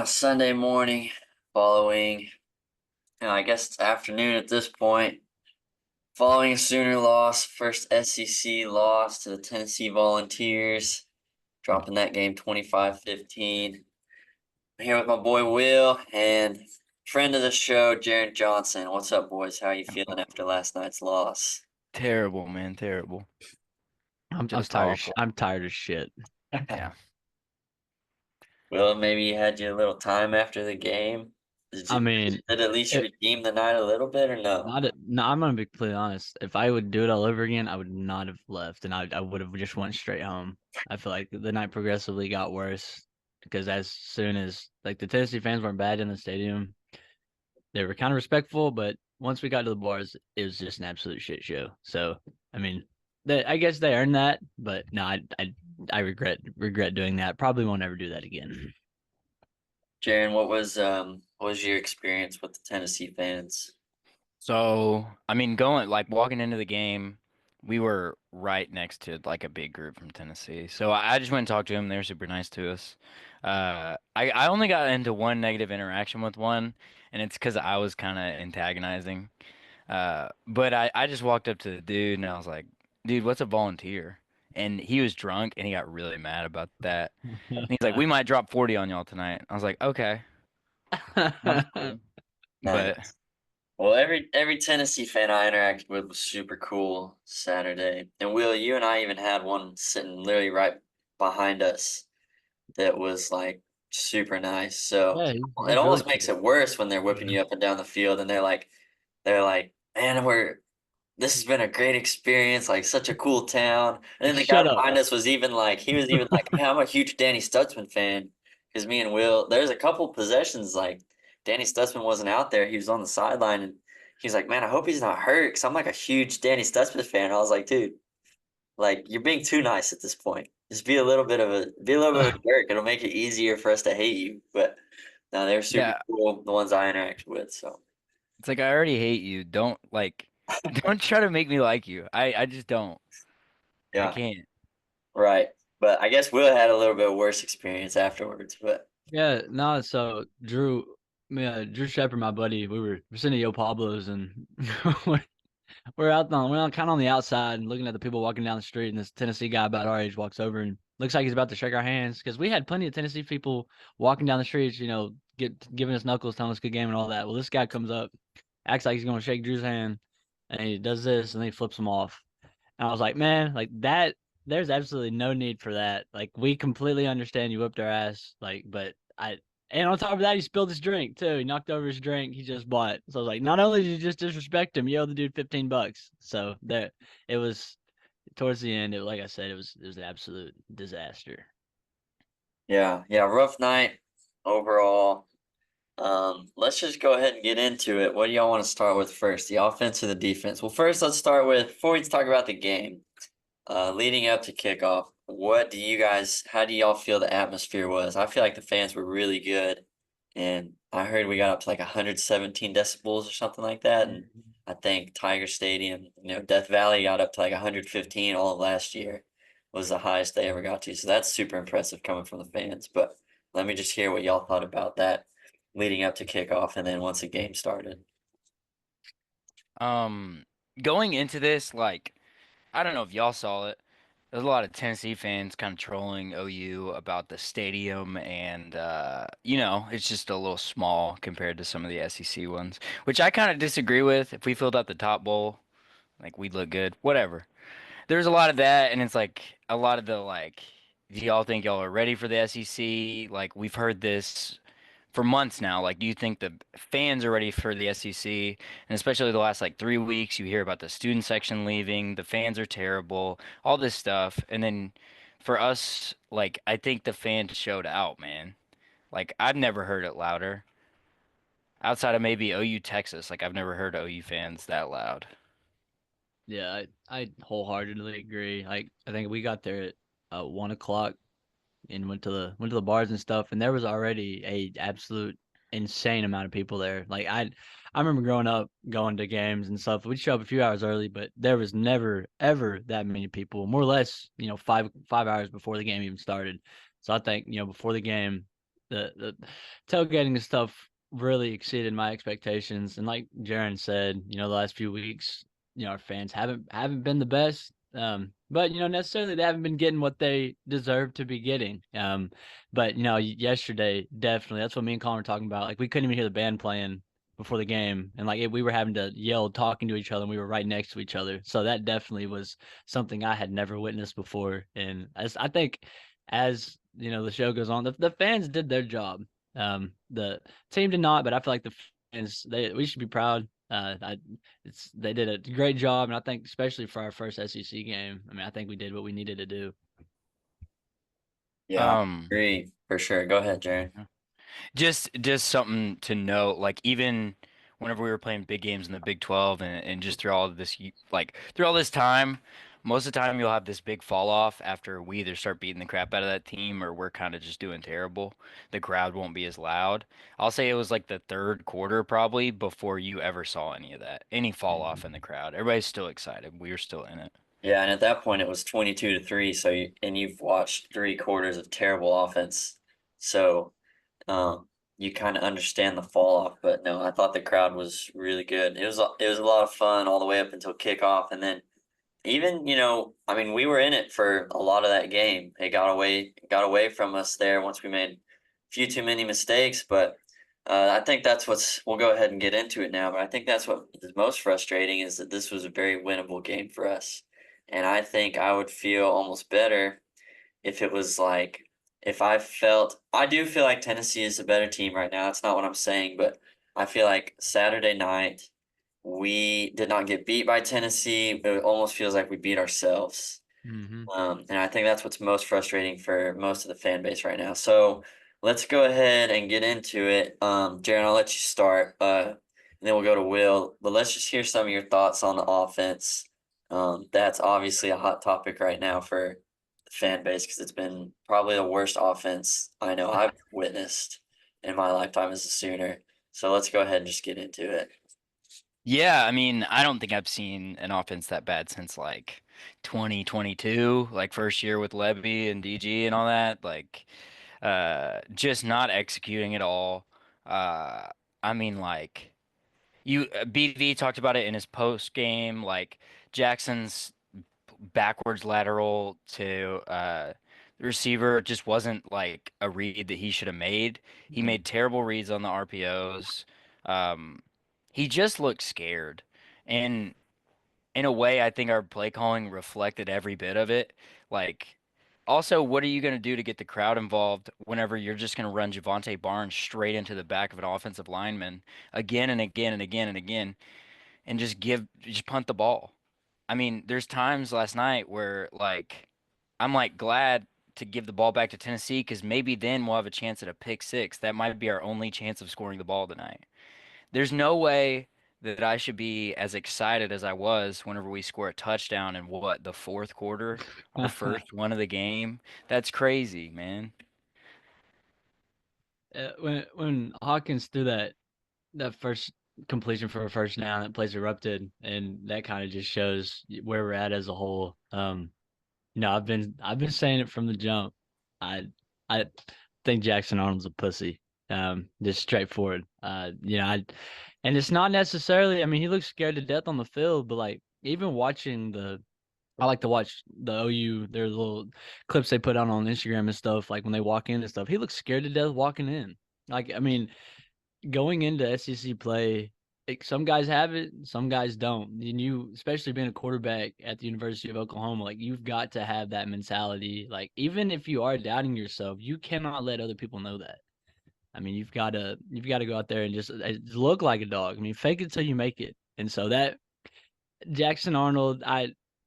Sunday morning following, I guess it's afternoon at this point, following a Sooner loss, first SEC loss to the Tennessee Volunteers, dropping that game 25-15. I'm here with my boy Will and friend of the show, Jared Johnson. What's up, boys? How you feeling after last night's loss? Terrible, man. Terrible. I'm Just tired. awful. I'm tired as shit. Yeah. Will, maybe you had you a little time after the game. Did I you mean, did it at least it, redeem the night a little bit or no? no. I'm gonna be completely honest. If I would do it all over again, I would not have left, and I would have just went straight home. I feel like the night progressively got worse because as soon as like the Tennessee fans weren't bad in the stadium, they were kind of respectful, but once we got to the bars, it was just an absolute shit show. So I mean, I guess they earned that, but no, I regret doing that. Probably won't ever do that again. Jaren, what was your experience with the Tennessee fans? So, I mean, walking into the game, we were right next to like a big group from Tennessee. So I just went and talked to them. They were super nice to us. I only got into one negative interaction with one, and it's because I was kind of antagonizing. But I just walked up to the dude and I was like, dude, what's a volunteer? And he was drunk and he got really mad about that. And he's like, we might drop 40 on y'all tonight. I was like, okay, sounds cool. But Nice. Well, every Tennessee fan I interacted with was super cool Saturday. And Will, you and I even had one sitting literally right behind us that was like super nice. So Yeah, it he's really almost makes cool. it worse when they're whipping you up and down the field and they're like, man, this has been a great experience, like such a cool town. And then the guy Shut up. behind us was even like, he was even like, man, I'm a huge Danny Stutzman fan. Because me and Will, there's a couple possessions like Danny Stutzman wasn't out there. He was on the sideline and he's like, man, I hope he's not hurt because I'm like a huge Danny Stutzman fan. I was like, dude, like you're being too nice at this point. Just be a little bit of a jerk. It'll make it easier for us to hate you. But no, they're super yeah, cool, the ones I interacted with. So it's like I already hate you. Don't like don't try to make me like you. I just don't. I yeah, can't. right. But I guess Will had a little bit worse experience afterwards. But Yeah, no, so Drew Shepard, my buddy, we're sitting at Yo Pablo's and we're, we're kind of on the outside and looking at the people walking down the street, and this Tennessee guy about our age walks over and looks like he's about to shake our hands because we had plenty of Tennessee people walking down the streets, giving us knuckles, telling us good game and all that. Well, this guy comes up, acts like he's gonna shake Drew's hand, and he does this and then he flips him off. And I was like, man, like that, there's absolutely no need for that. Like, we completely understand you whipped our ass. Like, and on top of that, he spilled his drink too. He knocked over his drink he just bought. So I was like, not only did you just disrespect him, you owe the dude $15. So there, it was towards the end. Like I said, it was an absolute disaster. yeah, rough night overall. Let's just go ahead and get into it. What do y'all want to start with first, the offense or the defense? Well, first, let's start with before we talk about the game. Leading up to kickoff, how do y'all feel the atmosphere was? I feel like the fans were really good, and I heard we got up to like 117 decibels or something like that, and I think Tiger Stadium, Death Valley got up to like 115 all of last year was the highest they ever got to. So that's super impressive coming from the fans. But let me just hear what y'all thought about that leading up to kickoff and then once the game started. Um, Going into this, like I don't know if y'all saw it. There's a lot of Tennessee fans kind of trolling OU about the stadium, and it's just a little small compared to some of the SEC ones, which I kind of disagree with. If we filled out the top bowl, like we'd look good. Whatever. There's a lot of that, and it's like a lot of the like, do y'all think y'all are ready for the SEC? Like we've heard this for months now. Like, do you think the fans are ready for the SEC? And especially the last like 3 weeks, you hear about the student section leaving, the fans are terrible, all this stuff. And then for us, like, I think the fans showed out, man. Like, I've never heard it louder. Outside of maybe OU Texas, like I've never heard OU fans that loud. Yeah, I wholeheartedly agree. Like, I think we got there at 1 o'clock and went to the bars and stuff, and there was already a absolute insane amount of people there. Like, I remember growing up going to games and stuff. We'd show up a few hours early, but there was never ever that many people. More or less, 5 hours before the game even started. So I think before the game, the tailgating and stuff really exceeded my expectations. And like Jaron said, the last few weeks, our fans haven't been the best. But necessarily they haven't been getting what they deserve to be getting. But yesterday definitely that's what me and Colin were talking about. Like we couldn't even hear the band playing before the game, and like we were having to yell talking to each other, and we were right next to each other. So that definitely was something I had never witnessed before. And I think as the show goes on, the fans did their job. The team did not, but I feel like the fans we should be proud. They did a great job, and I think especially for our first SEC game, I mean, I think we did what we needed to do. Yeah, I Um, agree for sure. Go ahead, Jaron. just something to note, like even whenever we were playing big games in the Big 12 and just through all of this through all this time, most of the time you'll have this big fall off after we either start beating the crap out of that team or we're kind of just doing terrible. The crowd won't be as loud. I'll say it was like the third quarter probably before you ever saw any of that, any fall off in the crowd. Everybody's still excited. We were still in it. Yeah, and at that point it was 22-3. So you've watched 3 quarters of terrible offense. So you kind of understand the fall off. But no, I thought the crowd was really good. It was a lot of fun all the way up until kickoff, and then even I mean, we were in it for a lot of that game. It got away from us there once we made a few too many mistakes. But I think that's we'll go ahead and get into it now. But I think that's what is most frustrating is that this was a very winnable game for us. And I think I would feel almost better if it was like if I do feel like Tennessee is a better team right now. That's not what I'm saying, but I feel like Saturday night we did not get beat by Tennessee. It almost feels like we beat ourselves. Mm-hmm. And I think that's what's most frustrating for most of the fan base right now. So let's go ahead and get into it. Jaron, I'll let you start, and then we'll go to Will. But let's just hear some of your thoughts on the offense. That's obviously a hot topic right now for the fan base because it's been probably the worst offense I know I've witnessed in my lifetime as a Sooner. So let's go ahead and just get into it. Yeah, I mean, I don't think I've seen an offense that bad since like 2022, like first year with Levy and DG and all that. Like, just not executing at all. Uh, I mean, like BV talked about it in his post game, like Jackson's backwards lateral to the receiver just wasn't like a read that he should have made. He made terrible reads on the RPOs. Um, he just looked scared. And in a way, I think our play calling reflected every bit of it. Like, also, what are you going to do to get the crowd involved whenever you're just going to run Javante Barnes straight into the back of an offensive lineman again and again and again and again and just punt the ball? I mean, there's times last night where like I'm like glad to give the ball back to Tennessee because maybe then we'll have a chance at a pick six. That might be our only chance of scoring the ball tonight. There's no way that I should be as excited as I was whenever we score a touchdown in what, the fourth quarter, our first one of the game. That's crazy, man. When Hawkins threw that first completion for a first down, that place erupted, and that kind of just shows where we're at as a whole. I've been saying it from the jump. I think Jackson Arnold's a pussy. Just straightforward. And it's not necessarily. I mean, he looks scared to death on the field, but like even watching I like to watch the OU, their little clips they put out on Instagram and stuff, like when they walk in and stuff. He looks scared to death walking in. Like, I mean, going into SEC play, some guys have it, some guys don't. And you, especially being a quarterback at the University of Oklahoma, like you've got to have that mentality. Like even if you are doubting yourself, you cannot let other people know that. I mean, you've got to go out there and just look like a dog. I mean, fake it till you make it. And so that Jackson Arnold,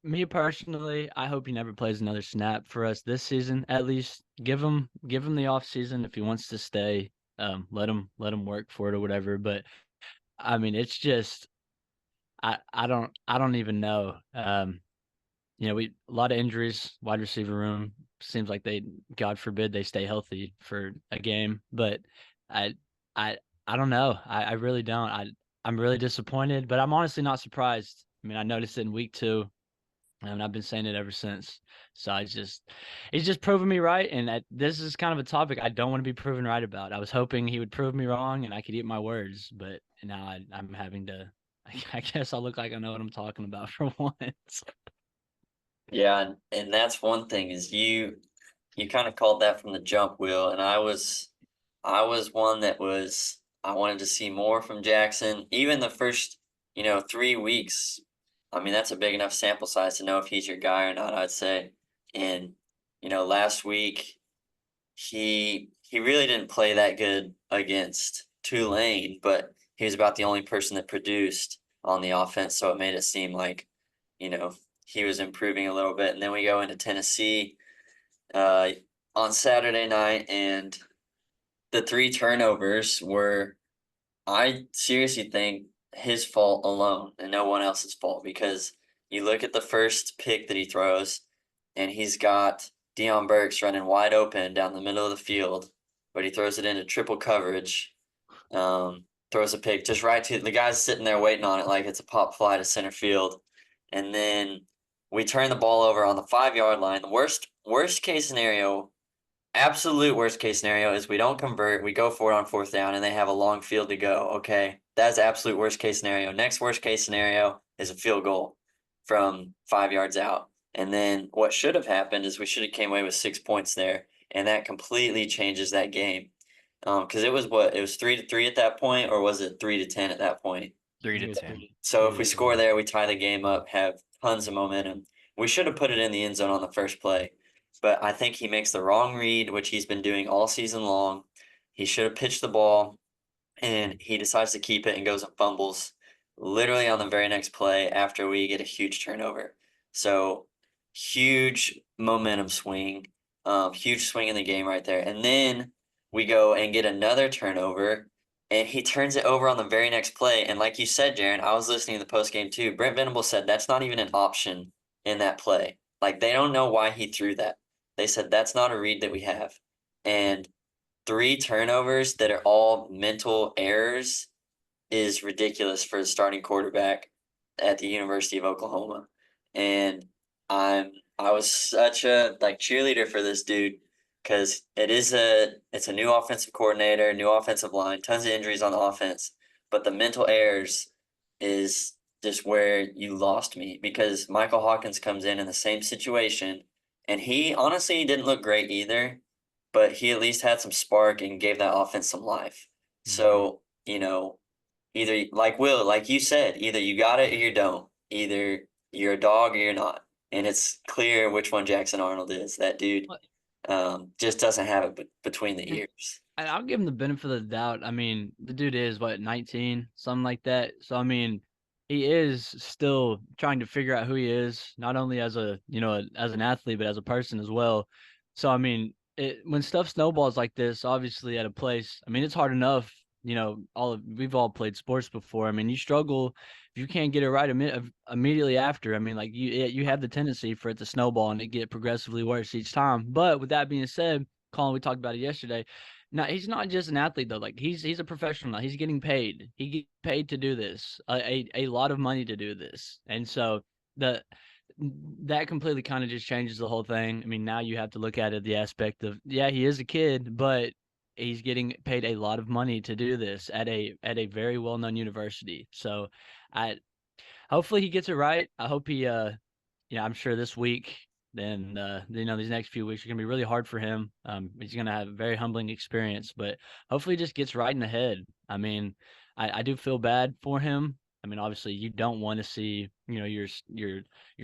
me personally, I hope he never plays another snap for us this season. At least give him the off season if he wants to stay. Let him work for it or whatever. But I mean, it's just I don't even know. We a lot of injuries, wide receiver room seems like God forbid they stay healthy for a game. But I I I don't know. I really don't. I'm really disappointed, but I'm honestly not surprised. I mean, I noticed it in week 2. And I've been saying it ever since. So he's just proving me right. And this is kind of a topic I don't want to be proven right about. I was hoping he would prove me wrong and I could eat my words, but now I'm having to. I guess I look like I know what I'm talking about for once. Yeah, and that's one thing is you kind of called that from the jump, Will, and I was one that was I wanted to see more from Jackson. Even the first, 3 weeks. I mean, that's a big enough sample size to know if he's your guy or not, I'd say. And, last week he really didn't play that good against Tulane, but he was about the only person that produced on the offense, so it made it seem like, you know, he was improving a little bit. And then we go into Tennessee uh, on Saturday night, and the three turnovers were, I seriously think, his fault alone and no one else's fault because you look at the first pick that he throws, and he's got Dion Burks running wide open down the middle of the field, but he throws it into triple coverage. Throws a pick just right to the guy's sitting there waiting on it like it's a pop fly to center field, and then we turn the ball over on the 5 yard line. The worst case scenario, absolute worst case scenario is we don't convert, we go for it on fourth down, and they have a long field to go. Okay, that's absolute worst case scenario. Next worst case scenario is a field goal from 5 yards out. And then what should have happened is we should have came away with 6 points there, and that completely changes that game. Because it was what it was 3-3 at that point, or was it 3-10 at that point? 3-10. So if we score there, we tie the game up, have tons of momentum. We should have put it in the end zone on the first play, but I think he makes the wrong read, which he's been doing all season long. He should have pitched the ball, and he decides to keep it and goes and fumbles literally on the very next play after we get a huge turnover. So huge momentum swing, huge swing in the game right there. And then we go and get another turnover, and he turns it over on the very next play. And like you said, Jaron, I was listening to the post game too. Brent Venable said that's not even an option in that play. Like they don't know why he threw that. They said that's not a read that we have. And three turnovers that are all mental errors is ridiculous for the starting quarterback at the University of Oklahoma. And I was such a cheerleader for this dude because it's a new offensive coordinator, new offensive line, tons of injuries on the offense, but the mental errors is just where you lost me because Michael Hawkins comes in the same situation, and he honestly didn't look great either, but he at least had some spark and gave that offense some life. So, either like Will, like you said, either you got it or you don't. Either you're a dog or you're not. And it's clear which one Jackson Arnold is. That dude just doesn't have it between the ears. And I'll give him the benefit of the doubt. I mean, the dude is what, 19, something like that. So I mean, he is still trying to figure out who he is, not only as as an athlete, but as a person as well. So I mean, when stuff snowballs like this, obviously at a place, I mean, it's hard enough. We've all played sports before. I mean, you struggle if you can't get it right immediately after. I mean, like you have the tendency for it to snowball and it get progressively worse each time. But with that being said, Colin, we talked about it yesterday. No, he's not just an athlete though. Like he's a professional now. He's getting paid. He gets paid to do this. A lot of money to do this. And so the that completely kind of just changes the whole thing. I mean, now you have to look at it the aspect of he is a kid, but he's getting paid a lot of money to do this at a very well-known university. So I hopefully he gets it right. I hope he I'm sure this week, then these next few weeks are gonna be really hard for him. He's gonna have a very humbling experience, but hopefully he just gets right in the head. I mean, I do feel bad for him. I mean, obviously you don't want to see, your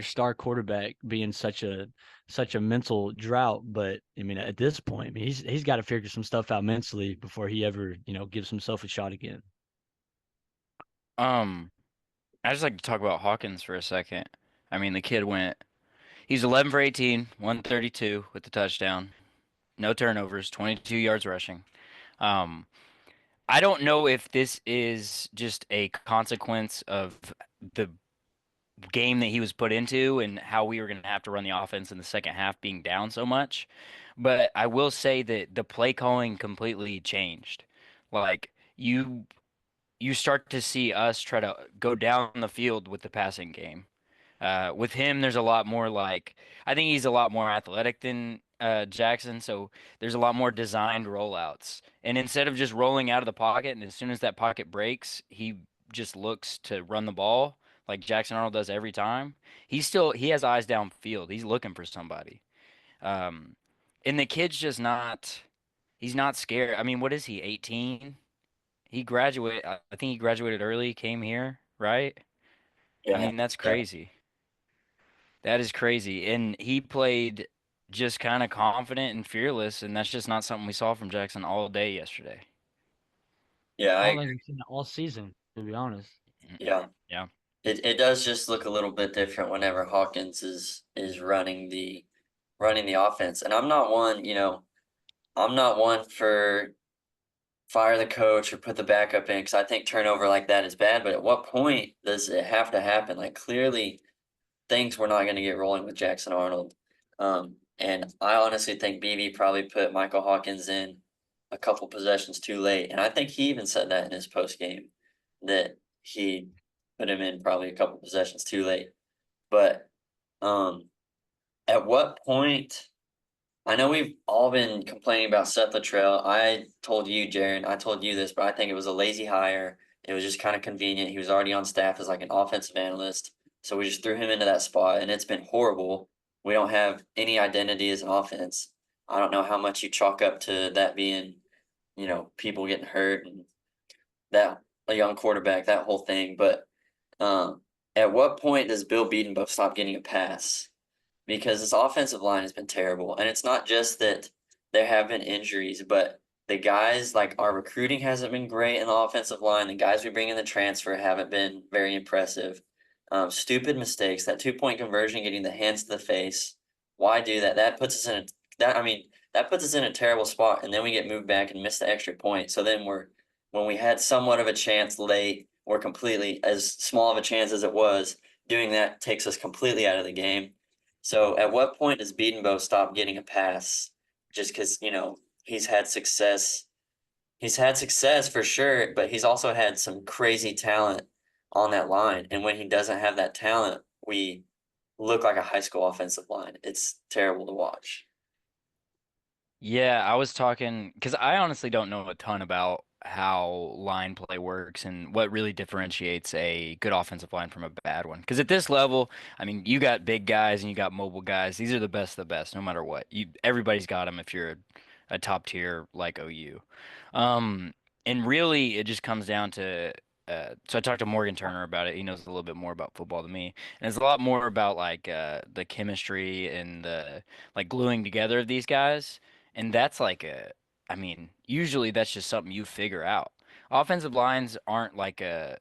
star quarterback be in such a mental drought, but I mean at this point, I mean, he's got to figure some stuff out mentally before he ever, gives himself a shot again. I just like to talk about Hawkins for a second. I mean, the kid he's 11 for 18, 132 with the touchdown, no turnovers, 22 yards rushing. Um, I don't know if this is just a consequence of the game that he was put into and how we were going to have to run the offense in the second half being down so much, but I will say that the play calling completely changed. Like you start to see us try to go down the field with the passing game. With him, there's a lot more like I think he's a lot more athletic than Jackson, so there's a lot more designed rollouts. And instead of just rolling out of the pocket, and as soon as that pocket breaks, he just looks to run the ball like Jackson Arnold does every time. He has eyes downfield. He's looking for somebody. Um, and the kid's just not. He's not scared. I mean, what is he? 18? I think he graduated early, came here, right? I Yeah, mean, that's yeah, crazy. That is crazy. And he played just kind of confident and fearless, and that's just not something we saw from Jackson all day yesterday. yeah. I I don't think agree. we've seen it all season, to be honest. Yeah, Yeah. it does just look a little bit different whenever Hawkins is running the offense. And I'm not one, I'm not one for fire the coach or put the backup in because I think turnover like that is bad. But at what point does it have to happen? Like clearly things were not going to get rolling with Jackson Arnold. And I honestly think BV probably put Michael Hawkins in a couple possessions too late. And I think he even said that in his post game that he put him in probably a couple possessions too late. But um, at what point? I know we've all been complaining about Seth Luttrell. I told you, Jaron, I told you this, but I think it was a lazy hire. It was just kind of convenient. He was already on staff as like an offensive analyst. So we just threw him into that spot, and it's been horrible. We don't have any identity as an offense. I don't know how much you chalk up to that being, people getting hurt and that a young quarterback, that whole thing. But um, at what point does Bill Bedenbaugh stop getting a pass? Because this offensive line has been terrible. And it's not just that there have been injuries, but the guys, like our recruiting hasn't been great in the offensive line. The guys we bring in the transfer haven't been very impressive. Stupid mistakes, that 2-point conversion, getting the hands to the face. Why do that? That puts us in that puts us in a terrible spot. And then we get moved back and miss the extra point. So then when we had somewhat of a chance late, we're completely, as small of a chance as it was, doing that takes us completely out of the game. So at what point does Biedenbow stop getting a pass? Just because, he's had success. He's had success for sure, but he's also had some crazy talent on that line. And when he doesn't have that talent, we look like a high school offensive line. It's terrible to watch. Yeah, I was talking because I honestly don't know a ton about how line play works and what really differentiates a good offensive line from a bad one. Because at this level, I mean, you got big guys and you got mobile guys. These are the best of the best, no matter what. Everybody's got them if you're a top tier like OU. Um, and really, it just comes down to. So I talked to Morgan Turner about it. He knows a little bit more about football than me, and it's a lot more about like the chemistry and the like gluing together of these guys. And that's I mean, usually that's just something you figure out. Offensive lines aren't like a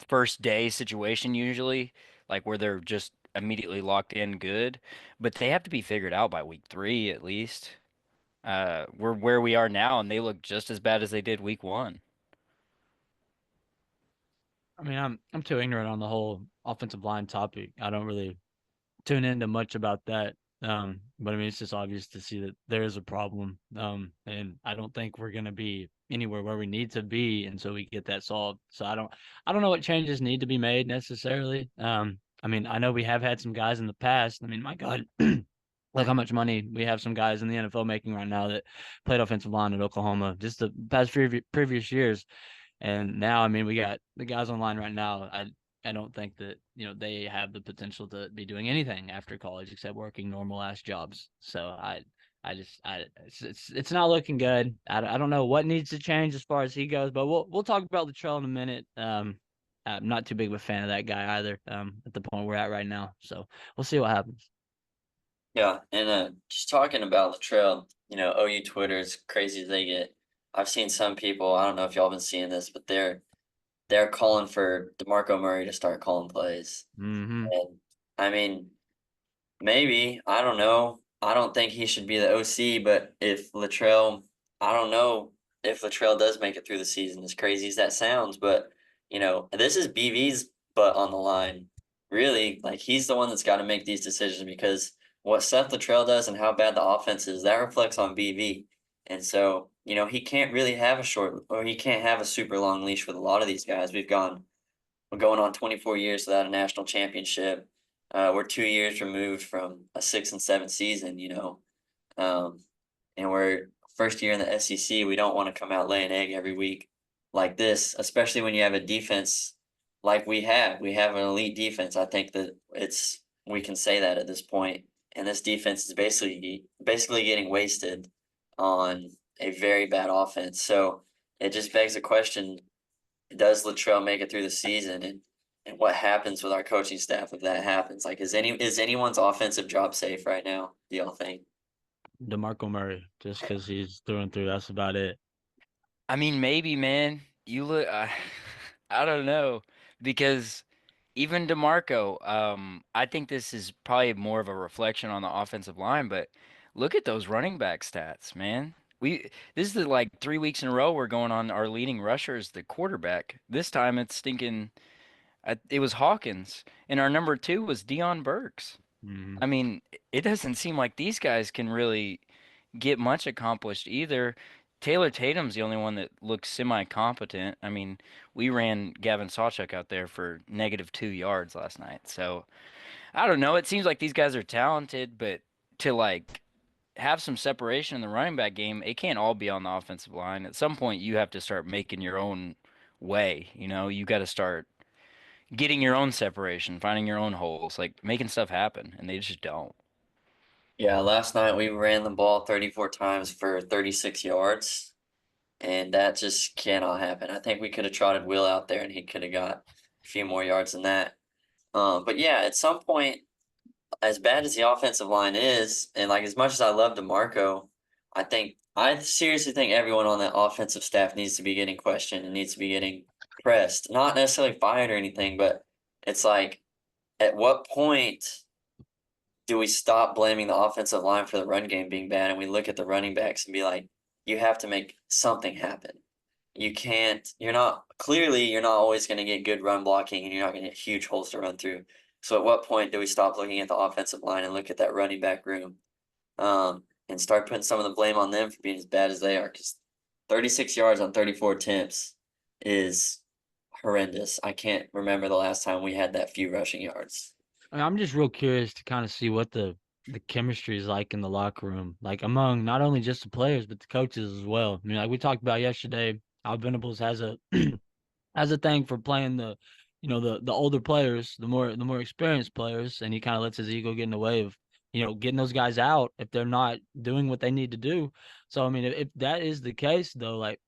first day situation usually, like where they're just immediately locked in good, but they have to be figured out by week 3 at least. We're where we are now, and they look just as bad as they did week 1. I mean, I'm too ignorant on the whole offensive line topic. I don't really tune into much about that. But I mean, it's just obvious to see that there is a problem. And I don't think we're gonna be anywhere where we need to be until we get that solved. So I don't know what changes need to be made necessarily. I mean, I know we have had some guys in the past. I mean, my God, like how much money we have some guys in the NFL making right now that played offensive line at Oklahoma just the past few previous years. And now, I mean, we got the guys online right now. I don't think that they have the potential to be doing anything after college except working normal ass jobs. So it's not looking good. I don't know what needs to change as far as he goes, but we'll talk about Latrell in a minute. I'm not too big of a fan of that guy either. At the point we're at right now, so we'll see what happens. Yeah, and just talking about Latrell, OU Twitter, as crazy as they get. I've seen some people, I don't know if y'all been seeing this, but they're calling for DeMarco Murray to start calling plays. Mm-hmm. And I mean, maybe, I don't know. I don't think he should be the OC, but if Latrell, I don't know if Latrell does make it through the season, as crazy as that sounds, but this is BV's butt on the line. Really, like he's the one that's got to make these decisions because what Seth Latrell does and how bad the offense is, that reflects on BV. And so, he can't really have a short or he can't have a super long leash with a lot of these guys. We're going on 24 years without a national championship. We're 2 years removed from a 6 and 7 season, and we're first year in the SEC. We don't want to come out lay an egg every week like this, especially when you have a defense like we have. We have an elite defense. I think that we can say that at this point. And this defense is basically getting wasted on a very bad offense. So it just begs the question: does Latrell make it through the season, and what happens with our coaching staff if that happens? Like, is anyone's offensive job safe right now? Do y'all think? DeMarco Murray, just because he's through and through. That's about it. I mean, maybe, man. You look, I don't know, because even DeMarco, I think this is probably more of a reflection on the offensive line, but look at those running back stats, man. This is the like 3 weeks in a row we're going on our leading rusher is the quarterback. This time it's stinking. It was Hawkins, and our number two was Dion Burks. Hmm. I mean, it doesn't seem like these guys can really get much accomplished either. Taylor Tatum's the only one that looks semi-competent. I mean, we ran Gavin Sawchuk out there for -2 yards last night. So I don't know. It seems like these guys are talented, but to like have some separation in the running back game, it can't all be on the offensive line. At some point, you have to start making your own way. You got to start getting your own separation, finding your own holes, like making stuff happen, and they just don't. Yeah, last night we ran the ball 34 times for 36 yards, and that just cannot happen. I think we could have trotted Will out there and he could have got a few more yards than that. But yeah, at some point, as bad as the offensive line is, and like as much as I love DeMarco, I seriously think everyone on that offensive staff needs to be getting questioned and needs to be getting pressed. Not necessarily fired or anything, but it's like, at what point do we stop blaming the offensive line for the run game being bad and we look at the running backs and be like, you have to make something happen. You can't, you're not always going to get good run blocking and you're not going to get huge holes to run through. So at what point do we stop looking at the offensive line and look at that running back room, and start putting some of the blame on them for being as bad as they are? Because 36 yards on 34 attempts is horrendous. I can't remember the last time we had that few rushing yards. I'm just real curious to kind of see what the chemistry is like in the locker room, like among not only just the players but the coaches as well. I mean, like we talked about yesterday, how Venables has a has a thing for playing the older players, the more experienced players, and he kind of lets his ego get in the way of getting those guys out if they're not doing what they need to do. So I mean, if that is the case though, like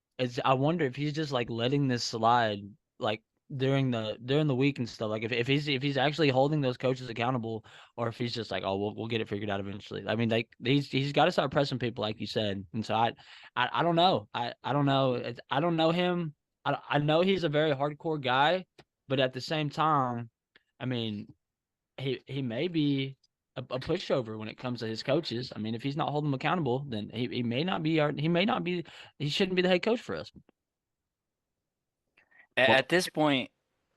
I wonder if he's just like letting this slide, like during the week and stuff. Like if he's actually holding those coaches accountable, or if he's just like, oh, we'll get it figured out eventually. I mean, like he's got to start pressing people, like you said. And so I don't know. I don't know. I don't know him. I know he's a very hardcore guy, but at the same time, I mean, he may be a pushover when it comes to his coaches. I mean, if he's not holding them accountable, then he may not be he shouldn't be the head coach for us. At this point,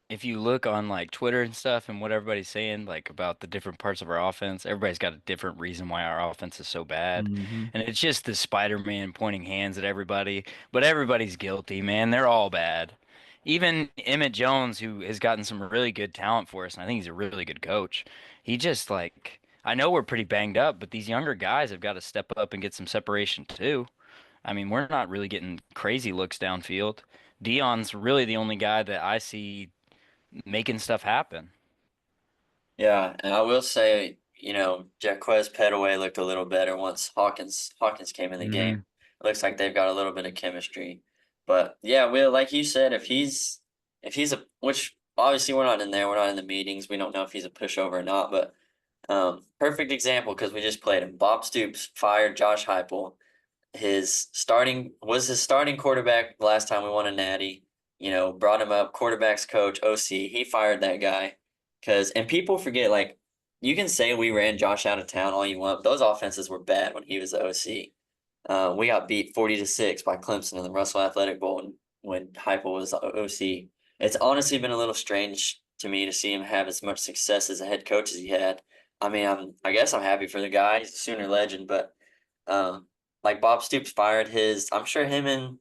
if you look on like Twitter and stuff and what everybody's saying like about the different parts of our offense, everybody's got a different reason why our offense is so bad. Mm-hmm. And it's just the Spider-Man pointing hands at everybody, but everybody's guilty, man. They're all bad. Even Emmett Jones, who has gotten some really good talent for us, and I think he's a really good coach. He just like I know we're pretty banged up, but these younger guys have got to step up and get some separation too. I mean, we're not really getting crazy looks downfield. Dion's really the only guy that I see making stuff happen. Yeah, and I will say, Jaquez Petaway looked a little better once Hawkins came in the game. Mm-hmm. It looks like they've got a little bit of chemistry. But yeah, Will, like you said, if he's which obviously we're not in there, we're not in the meetings, we don't know if he's a pushover or not, but perfect example because we just played him. Bob Stoops fired Josh Heupel. His starting quarterback last time we won a natty. Brought him up, quarterbacks coach, OC. He fired that guy and people forget, like, you can say we ran Josh out of town all you want. But those offenses were bad when he was the OC. We got beat 40-6 by Clemson in the Russell Athletic Bowl when Heupel was the OC. It's honestly been a little strange to me to see him have as much success as a head coach as he had. I mean, I guess I'm happy for the guy. He's a Sooner legend, but um, like Bob Stoops fired his. I'm sure him and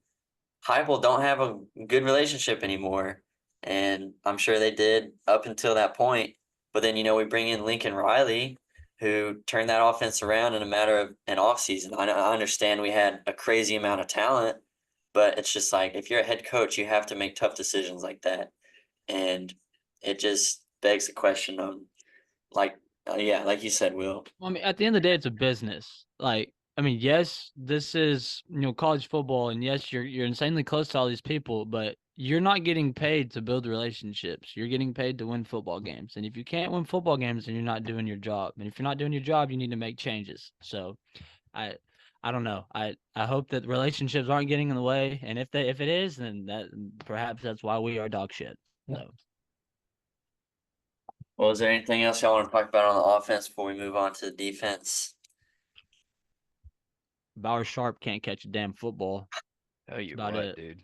Heupel don't have a good relationship anymore, and I'm sure they did up until that point. But then, we bring in Lincoln Riley, who turned that offense around in a matter of an offseason. I understand we had a crazy amount of talent, but it's just like if you're a head coach, you have to make tough decisions like that. And it just begs the question of, like, yeah, like you said, Will. Well, I mean, at the end of the day, it's a business. Like, I mean, yes, this is college football, and yes, you're insanely close to all these people, but you're not getting paid to build relationships. You're getting paid to win football games, and if you can't win football games, then you're not doing your job. And if you're not doing your job, you need to make changes. So, I I don't know. I hope that relationships aren't getting in the way, and if it is, then perhaps that's why we are dog shit. So. Well, is there anything else y'all want to talk about on the offense before we move on to the defense? Bauer Sharp can't catch a damn football. Oh, you About what, it. dude?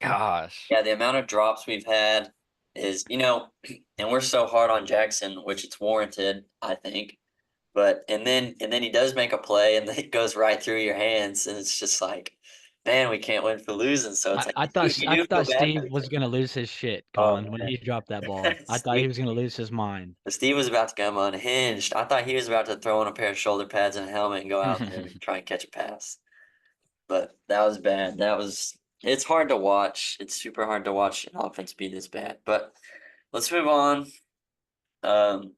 Gosh. Yeah, the amount of drops we've had is, and we're so hard on Jackson, which it's warranted, I think. But and then he does make a play and it goes right through your hands, and it's just like, man, we can't win for losing. So it's like you I do feel thought bad Steve for the was team. gonna lose his shit, Oh Colin, when man. he dropped that ball. I thought he Steve, was gonna lose his mind. Steve was about to come unhinged. I thought he was about to throw on a pair of shoulder pads and a helmet and go out there and try and catch a pass. But that was bad. It's hard to watch. It's super hard to watch an offense be this bad. But let's move on. Um,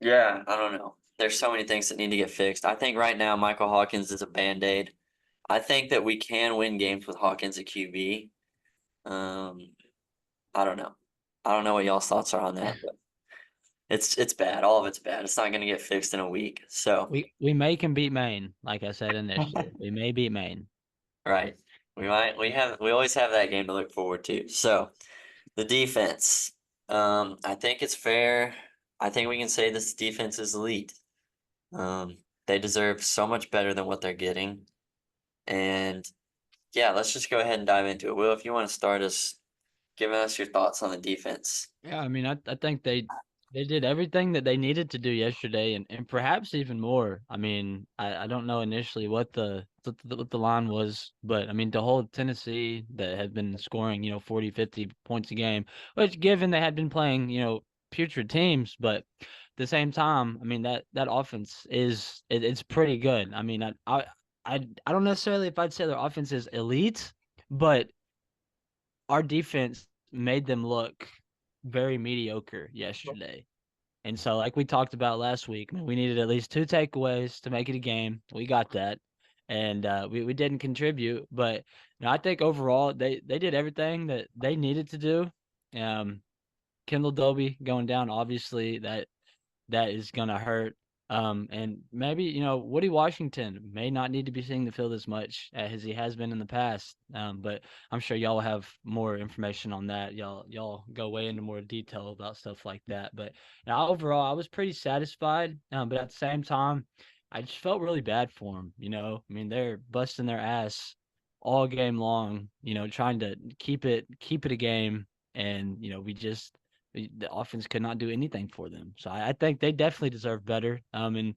yeah, I don't know. There's so many things that need to get fixed. I think right now Michael Hawkins is a band-aid. I think that we can win games with Hawkins at QB. Um, I don't know. I don't know what y'all's thoughts are on that, but it's bad. All of it's bad. It's not going to get fixed in a week. So, We may can beat Maine, like I said initially. We may beat Maine. right. We always have that game to look forward to. So, the defense. I think it's fair. I think we can say this defense is elite. They deserve so much better than what they're getting. And yeah, let's just go ahead and dive into it. Will, if you want to start us giving us your thoughts on the defense. Yeah, I mean, I think they did everything that they needed to do yesterday, and perhaps even more. I mean, I don't know initially what the line was, but I mean, to hold Tennessee that had been scoring 40, 50 points a game, which given they had been playing putrid teams, but at the same time, I mean that offense it's pretty good. I mean, I don't necessarily if I'd say their offense is elite, but our defense made them look very mediocre yesterday. And so, like we talked about last week, I mean, we needed at least 2 takeaways to make it a game. We got that, and we didn't contribute. But I think overall they did everything that they needed to do. Kendall Dobie going down, obviously that is gonna hurt. And maybe Woody Washington may not need to be seeing the field as much as he has been in the past. But I'm sure y'all have more information on that. Y'all go way into more detail about stuff like that. But overall, I was pretty satisfied. But at the same time, I just felt really bad for them. I mean, they're busting their ass all game long. Trying to keep it a game, and the offense could not do anything for them. So I think they definitely deserve better. And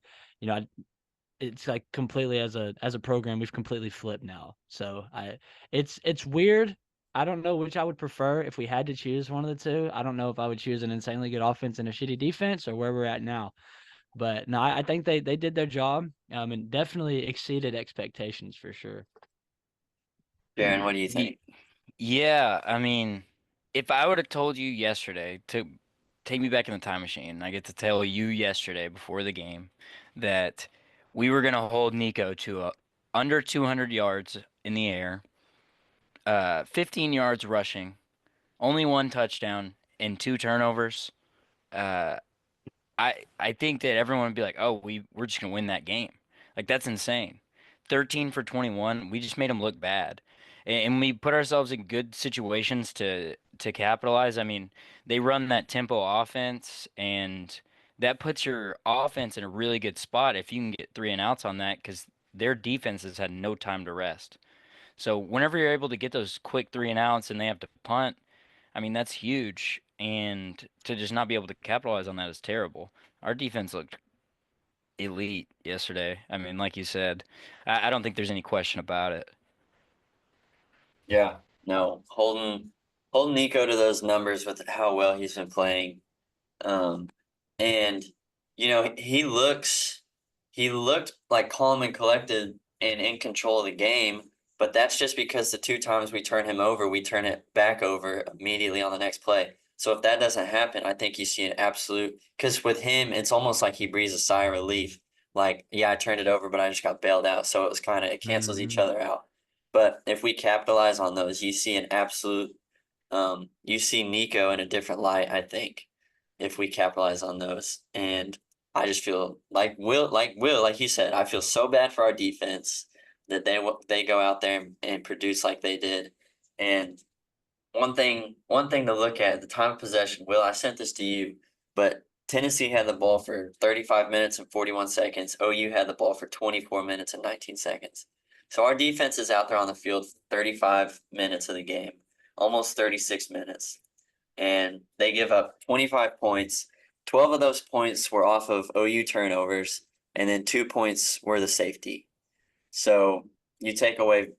it's like completely as a program we've completely flipped now. So it's weird. I don't know which I would prefer if we had to choose one of the two. I don't know if I would choose an insanely good offense and a shitty defense or where we're at now. But no, I think they did their job. And definitely exceeded expectations for sure. Jaron, what do you think? Yeah, I mean, if I would have told you yesterday to take me back in the time machine, I get to tell you yesterday before the game that we were gonna hold Nico to under 200 yards in the air, 15 yards rushing, only one touchdown and two turnovers. Uh, I think that everyone would be like, "Oh, we're just gonna win that game." Like that's insane. 13 for 21. We just made them look bad. And we put ourselves in good situations to capitalize. I mean, they run that tempo offense and that puts your offense in a really good spot if you can get three and outs on that because their defense has had no time to rest. So whenever you're able to get those quick three and outs and they have to punt, I mean, that's huge. And to just not be able to capitalize on that is terrible. Our defense looked elite yesterday. I mean, like you said, I don't think there's any question about it. Yeah, no, holding Nico to those numbers with how well he's been playing And he looked like calm and collected and in control of the game, but that's just because the two times we turn him over, we turn it back over immediately on the next play. So if that doesn't happen, I think you see an absolute, because with him, it's almost like he breathes a sigh of relief. Like, yeah, I turned it over, but I just got bailed out. So it cancels each other out. But if we capitalize on those, you see an absolute, you see Nico in a different light, I think, if we capitalize on those. And I just feel like you said, I feel so bad for our defense that they go out there and produce like they did. And one thing to look at the time of possession. Will, I sent this to you, but Tennessee had the ball for 35 minutes and 41 seconds. OU had the ball for 24 minutes and 19 seconds. So our defense is out there on the field for 35 minutes of the game, almost 36 minutes. And they give up 25 points. 12 of those points were off of OU turnovers, and then 2 points were the safety. So you take away,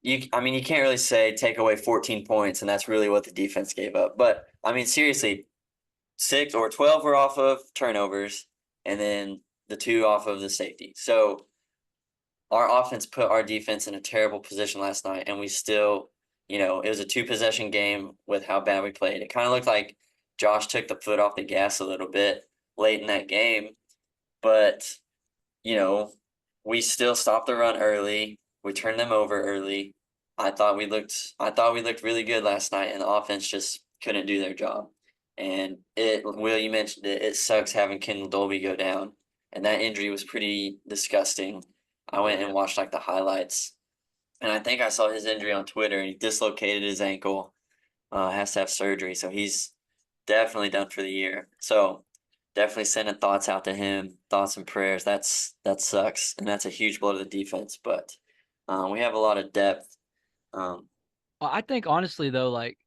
you can't really say take away 14 points, and that's really what the defense gave up. But seriously, 6 or 12 were off of turnovers, and then the 2 off of the safety. So our offense put our defense in a terrible position last night, and we still, it was a 2-possession game with how bad we played. It kind of looked like Josh took the foot off the gas a little bit late in that game, but we still stopped the run early. We turned them over early. I thought we looked really good last night, and the offense just couldn't do their job. And Will, you mentioned it. It sucks having Kendall Dolby go down, and that injury was pretty disgusting. I went and watched like the highlights, and I think I saw his injury on Twitter, and he dislocated his ankle. Has to have surgery, so he's definitely done for the year. So definitely sending thoughts out to him, thoughts and prayers. That sucks, and that's a huge blow to the defense. But we have a lot of depth. Well, I think honestly though, like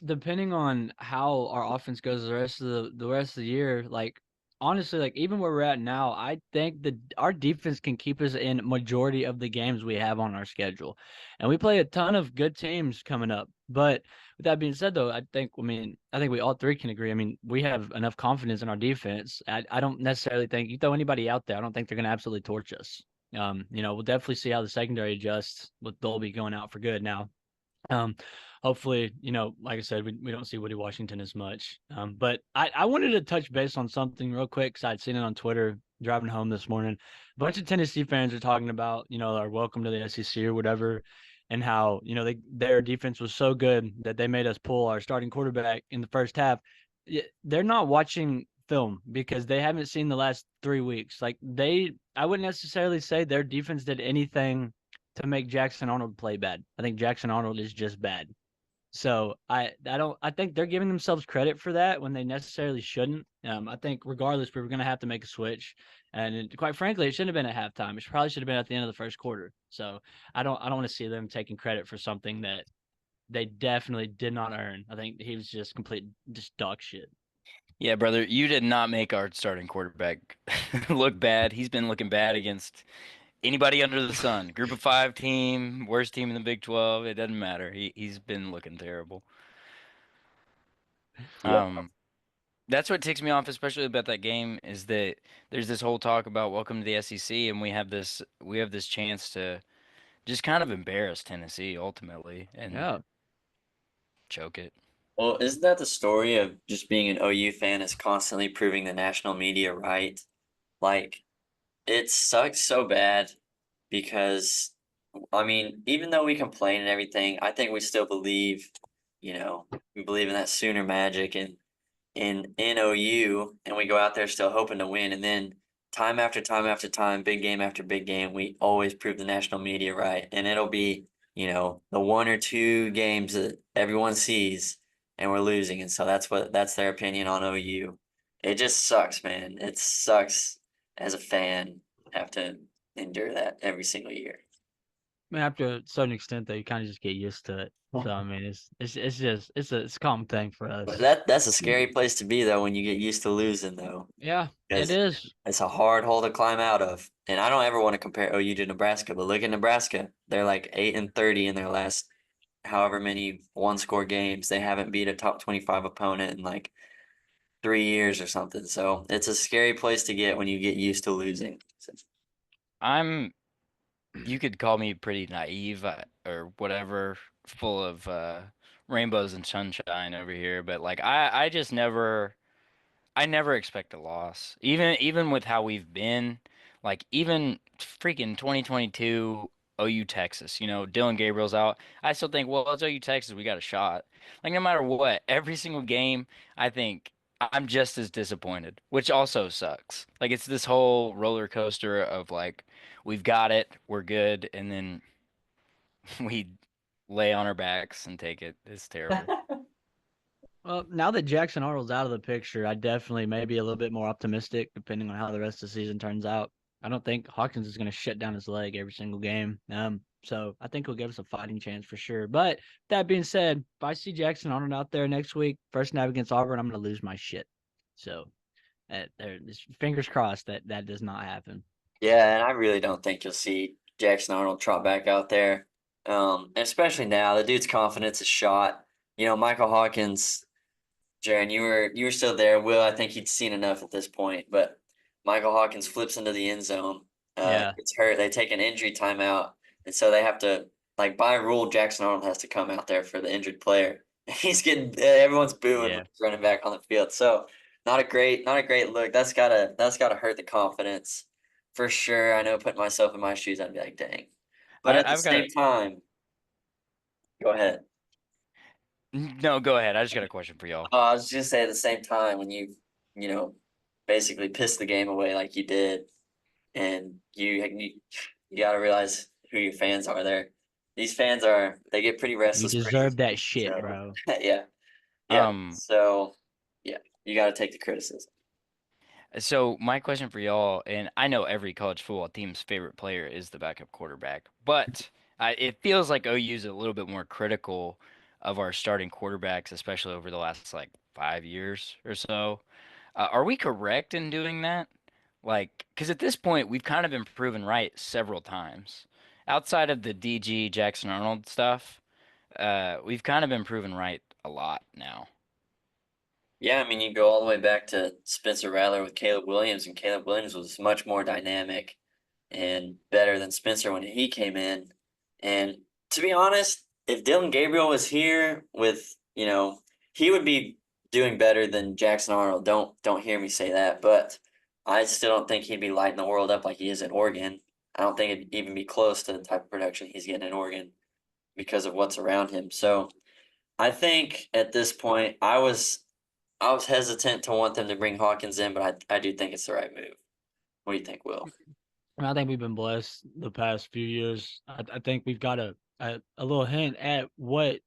depending on how our offense goes the rest of the year, like honestly, like even where we're at now, I think that our defense can keep us in majority of the games we have on our schedule, and we play a ton of good teams coming up. But with that being said, though, I think we all three can agree. I mean, we have enough confidence in our defense. I don't necessarily think you throw anybody out there, I don't think they're going to absolutely torch us. We'll definitely see how the secondary adjusts with Dolby going out for good now. Hopefully, like I said, we don't see Woody Washington as much. But I wanted to touch base on something real quick because I'd seen it on Twitter driving home this morning. A bunch of Tennessee fans are talking about, our welcome to the SEC or whatever, and how, their defense was so good that they made us pull our starting quarterback in the first half. They're not watching film because they haven't seen the last 3 weeks. Like I wouldn't necessarily say their defense did anything to make Jackson Arnold play bad. I think Jackson Arnold is just bad. So I think they're giving themselves credit for that when they necessarily shouldn't. I think regardless, we were going to have to make a switch, and quite frankly, it shouldn't have been at halftime. It probably should have been at the end of the first quarter. So I don't want to see them taking credit for something that they definitely did not earn. I think he was just dog shit. Yeah, brother, you did not make our starting quarterback look bad. He's been looking bad against anybody under the sun. Group of 5 team, worst team in the Big 12. It doesn't matter. He's been looking terrible. That's what ticks me off, especially about that game, is that there's this whole talk about welcome to the SEC, and we have this chance to just kind of embarrass Tennessee ultimately and choke it. Well, isn't that the story of just being an OU fan is constantly proving the national media right? Like, it sucks so bad because, even though we complain and everything, I think we still believe, we believe in that Sooner magic and in OU, and we go out there still hoping to win. And then time after time after time, big game after big game, we always prove the national media right. And it'll be, the 1 or 2 games that everyone sees and we're losing. And so that's their opinion on OU. It just sucks, man. It sucks as a fan have to endure that every single year. I mean, after a certain extent, though, you kind of just get used to it. So I mean, it's a common thing for us. But that's a scary place to be though when you get used to losing though. Yeah, it is. It's a hard hole to climb out of. And I don't ever want to compare OU to Nebraska, but look at Nebraska. They're like 8-30 in their last however many one-score games. They haven't beat a top 25 opponent in like 3 years or something. So it's a scary place to get when you get used to losing. So, You could call me pretty naive or whatever, full of rainbows and sunshine over here, but like I never expect a loss. Even with how we've been, like even freaking 2022 OU Texas, Dylan Gabriel's out. I still think, well, it's OU Texas, we got a shot. Like no matter what, every single game, I think I'm just as disappointed, which also sucks. Like it's this whole roller coaster of like we've got it, we're good, and then we lay on our backs and take it. It's terrible. Well, now that Jackson Arnold's out of the picture, I definitely may be a little bit more optimistic, depending on how the rest of the season turns out. I don't think Hawkins is going to shut down his leg every single game. So I think he'll give us a fighting chance for sure. But that being said, if I see Jackson Arnold out there next week, first snap against Auburn, I'm going to lose my shit. So fingers crossed that that does not happen. yeah, and I really don't think you'll see Jackson Arnold trot back out there. And especially now, the dude's confidence is shot. Michael Hawkins, Jaron, you were still there. Will, I think he'd seen enough at this point, but Michael Hawkins flips into the end zone. Yeah. Gets hurt. They take an injury timeout, and so they have to, like by rule, Jackson Arnold has to come out there for the injured player. He's getting everyone's booing Yeah. when he's running back on the field. So not a great look. That's gotta hurt the confidence for sure. I know, putting myself in my shoes, I'd be like, dang. But at the I've got same time, go ahead. no, go ahead. I just got a question for y'all. I was just saying at the same time when you know, basically pissed the game away like you did, and you got to realize who your fans are there. These fans they get pretty You restless. deserve that shit, so, bro. yeah, yeah. Um, So yeah, you got to take the criticism. So my question for y'all, and I know every college football team's favorite player is the backup quarterback, but it feels like OU is a little bit more critical of our starting quarterbacks, especially over the last like 5 years or so. Are we correct in doing that? Like, because at this point we've kind of been proven right several times. Outside of the DG Jackson Arnold stuff, we've kind of been proven right a lot now. Yeah, I mean, you go all the way back to Spencer Rattler with Caleb Williams, and Caleb Williams was much more dynamic and better than Spencer when he came in. And to be honest, if Dylan Gabriel was here he would be doing better than Jackson Arnold. Don't hear me say that, but I still don't think he'd be lighting the world up like he is at Oregon. I don't think it'd even be close to the type of production he's getting in Oregon because of what's around him. So I think at this point, I was hesitant to want them to bring Hawkins in, but I do think it's the right move. What do you think, Will? I think we've been blessed the past few years. I think we've got a little hint at what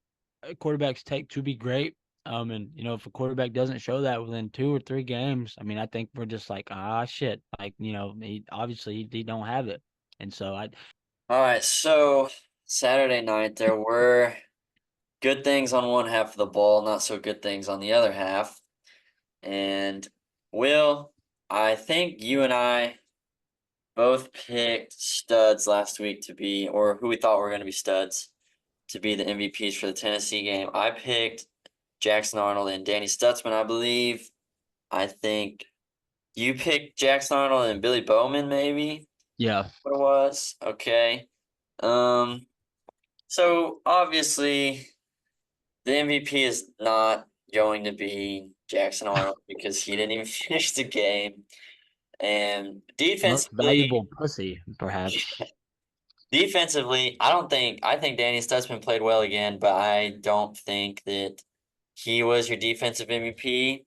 quarterbacks take to be great. And if a quarterback doesn't show that within 2 or 3 games, I mean, I think we're just like, shit, like he don't have it, and so All right, so Saturday night there were good things on one half of the ball, not so good things on the other half. And Will, I think you and I both picked studs last week to be, or who we thought were going to be studs to be the MVPs for the Tennessee game. I picked Jackson Arnold and Danny Stutzman, I believe. I think you picked Jackson Arnold and Billy Bowman, maybe. yeah. What it was? Okay. So obviously the MVP is not going to be Jackson Arnold because he didn't even finish the game. And Most defensively, valuable pussy, perhaps. I think Danny Stutzman played well again, but I don't think that he was your defensive MVP.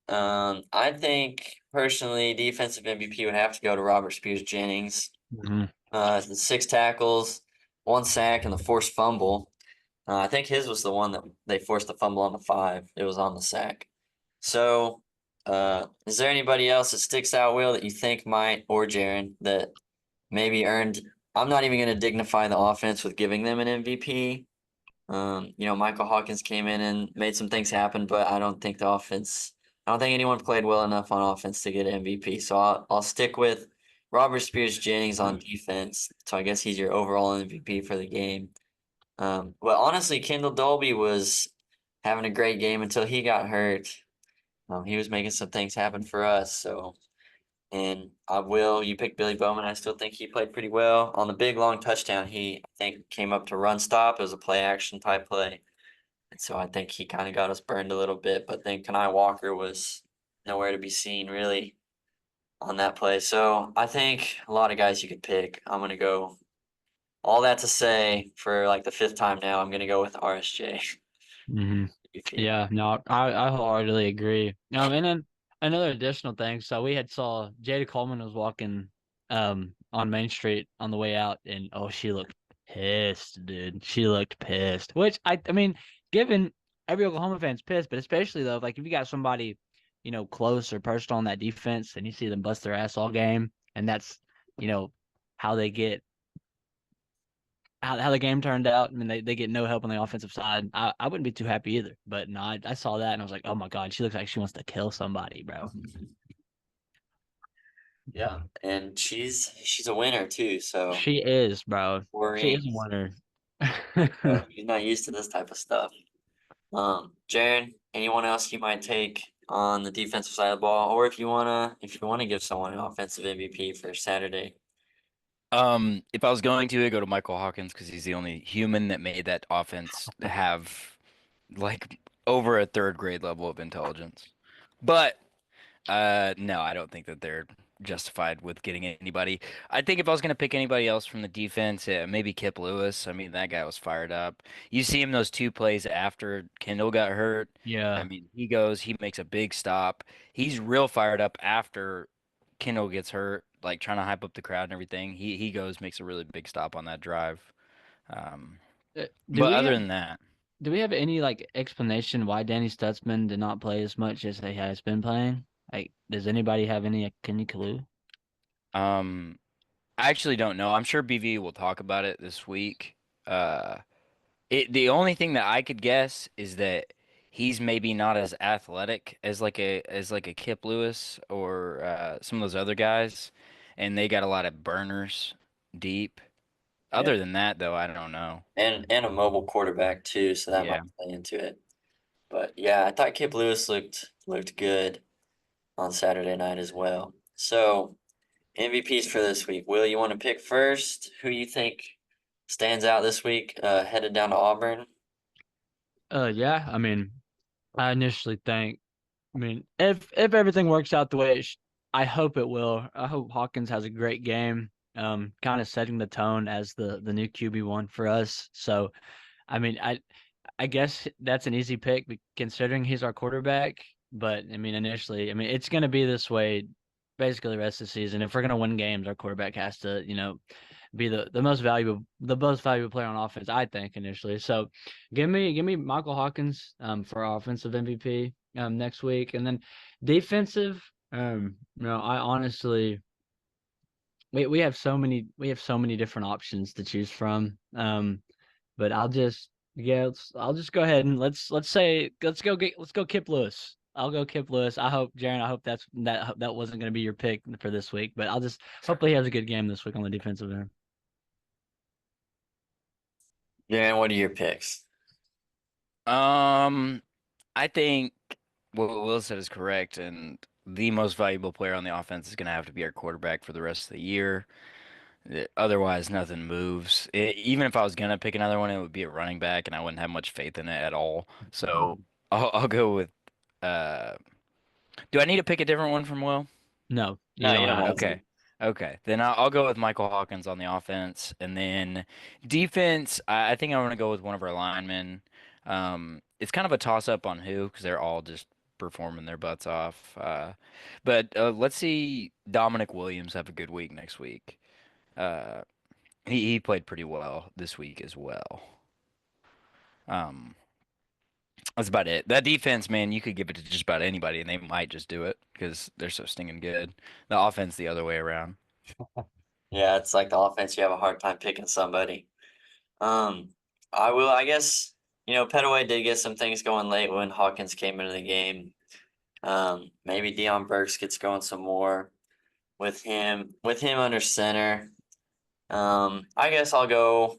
I think personally, defensive MVP would have to go to Robert Spears Jennings. Mhm. The 6 tackles, 1 sack, and the forced fumble. I think his was the one that they forced the fumble on the 5. It was on the sack. So, is there anybody else that sticks out, Will, that you think might, or Jaron, that maybe earned? I'm not even going to dignify the offense with giving them an MVP. Michael Hawkins came in and made some things happen, but I don't think I don't think anyone played well enough on offense to get an MVP. So I'll stick with Robert Spears Jennings on defense. So I guess he's your overall MVP for the game. Well, honestly, Kendall Dolby was having a great game until he got hurt. He was making some things happen for us. So, and you picked Billy Bowman. I still think he played pretty well on the big long touchdown. He, I think, came up to run stop. It was a play action type play. And so I think he kind of got us burned a little bit. But then Kanai Walker was nowhere to be seen really on that play. So I think a lot of guys you could pick. I'm gonna go. All that to say, for like the fifth time now, I'm gonna go with RSJ. Mm-hmm. Yeah, no, I wholeheartedly agree. And then another additional thing. So we had saw Jada Coleman was walking on Main Street on the way out, and oh, she looked pissed, dude. She looked pissed. Which I mean, given every Oklahoma fan's pissed, but especially though, like if you got somebody, close or personal on that defense, and you see them bust their ass all game, and that's you know how they get how the game turned out. I mean, they get no help on the offensive side. I wouldn't be too happy either. But no, I saw that and I was like, oh my God, she looks like she wants to kill somebody, bro. Yeah, and she's a winner too. So She is, bro. four She is a rings. winner. She's not used to this type of stuff. Jaron, anyone else you might take on the defensive side of the ball, or if you wanna give someone an offensive MVP for Saturday. If I was going to, I'd go to Michael Hawkins because he's the only human that made that offense have like over a third grade level of intelligence. But no, I don't think that they're justified with getting anybody. I think if I was going to pick anybody else from the defense, maybe Kip Lewis. I mean, that guy was fired up. You see him those two plays after Kendall got hurt. I Yeah. mean, he makes a big stop. He's real fired up after Kendall gets hurt, like trying to hype up the crowd and everything. He goes, makes a really big stop on that drive. Um, Do but we other have than that, any like explanation why Danny Stutzman did not play as much as he has been playing? Like, does anybody have any clue? um, I actually don't know. I'm sure BV will talk about it this week. Uh, the only thing that I could guess is that he's maybe not as athletic as like a Kip Lewis or some of those other guys, and they got a lot of burners deep. Yeah, Other than that, though, I don't know. and a mobile quarterback too, so that might Yeah. play into it. But yeah, I thought Kip Lewis looked good on Saturday night as well. So MVPs for this week. Will, you want to pick first? Who you think stands out this week? Headed down to Auburn. Yeah, I mean, I initially think, I mean, if everything works out the way I hope it will. I hope Hawkins has a great game. Kind of setting the tone as the new QB1 for us. So, I mean, I guess that's an easy pick considering he's our quarterback. But I mean, initially, I mean, it's going to be this way basically the rest of the season. If we're going to win games, our quarterback has to, be the most valuable player on offense, I think, initially. So give me Michael Hawkins for our offensive MVP next week. And then defensive, I honestly we have so many different options to choose from. But I'll just go ahead and let's go Kip Lewis. I'll go Kip Lewis. Jaron, I hope that wasn't going to be your pick for this week, but I'll just hopefully he has a good game this week on the defensive end. Yeah, and what are your picks? Um, I think what Will said is correct, and the most valuable player on the offense is going to have to be our quarterback for the rest of the year. Otherwise, nothing moves. Even if I was gonna pick another one, it would be a running back, and I wouldn't have much faith in it at all. So I'll go with. Uh, do I need to pick a different one from Will? No, you No, you don't don't have have to. to. Okay. Okay. Then I'll go with Michael Hawkins on the offense. And then defense, I think I want to go with one of our linemen. It's kind of a toss up on who, because they're all just performing their butts off. But let's see Dominic Williams have a good week next week. Uh, he played pretty well this week as well. Um, that's about it. That defense, man, you could give it to just about anybody, and they might just do it because they're so stinging good. The offense, the other way around. Yeah, it's like the offense. You have a hard time picking somebody. Um, I guess, Petaway did get some things going late when Hawkins came into the game. Maybe Deion Burks gets going some more with him under center. I guess I'll go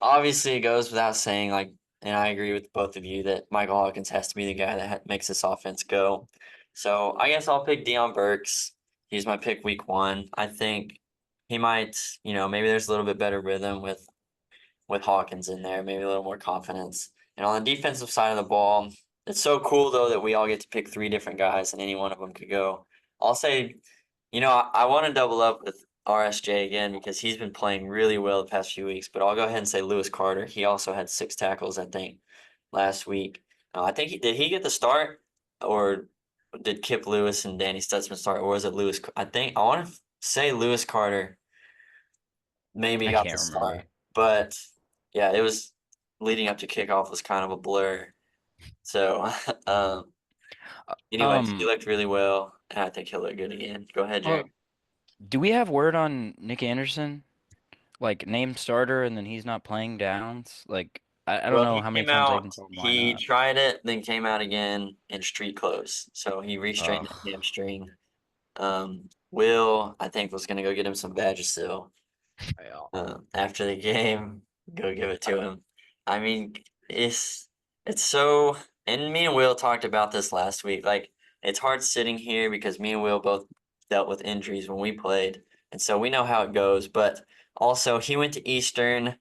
obviously it goes without saying, like, and I agree with both of you that Michael Hawkins has to be the guy that makes this offense go. So I guess I'll pick Deion Burks. He's my pick week 1. I think he might, maybe there's a little bit better rhythm with Hawkins in there, maybe a little more confidence. And on the defensive side of the ball, it's so cool though that we all get to pick 3 different guys and any one of them could go. I'll say, I want to double up with RSJ again because he's been playing really well the past few weeks, but I'll go ahead and say Lewis Carter. He also had 6 tackles, I think, last week. I think did he get the start or did Kip Lewis and Danny Stutzman start, or was it Lewis? I want to say Lewis Carter maybe I got the can't remember. start, but yeah, it was leading up to kickoff was kind of a blur. So, anyways, he Um, looked really well, and I think he'll look good again. Go ahead, Well, Jared. do we have word on Nick Anderson? Like named starter and then he's not playing downs? Like I don't Well, know he how many came times I out, can tell him line he up. tried it, then came out again in street clothes. So he restrained Ugh. his hamstring. Will, I think, was gonna go get him some Vagisil after the game. Go give it to him. I mean, it's so, and me and Will talked about this last week. Like, it's hard sitting here because me and Will both dealt with injuries when we played, and so we know how it goes. But also, he went to Eastern,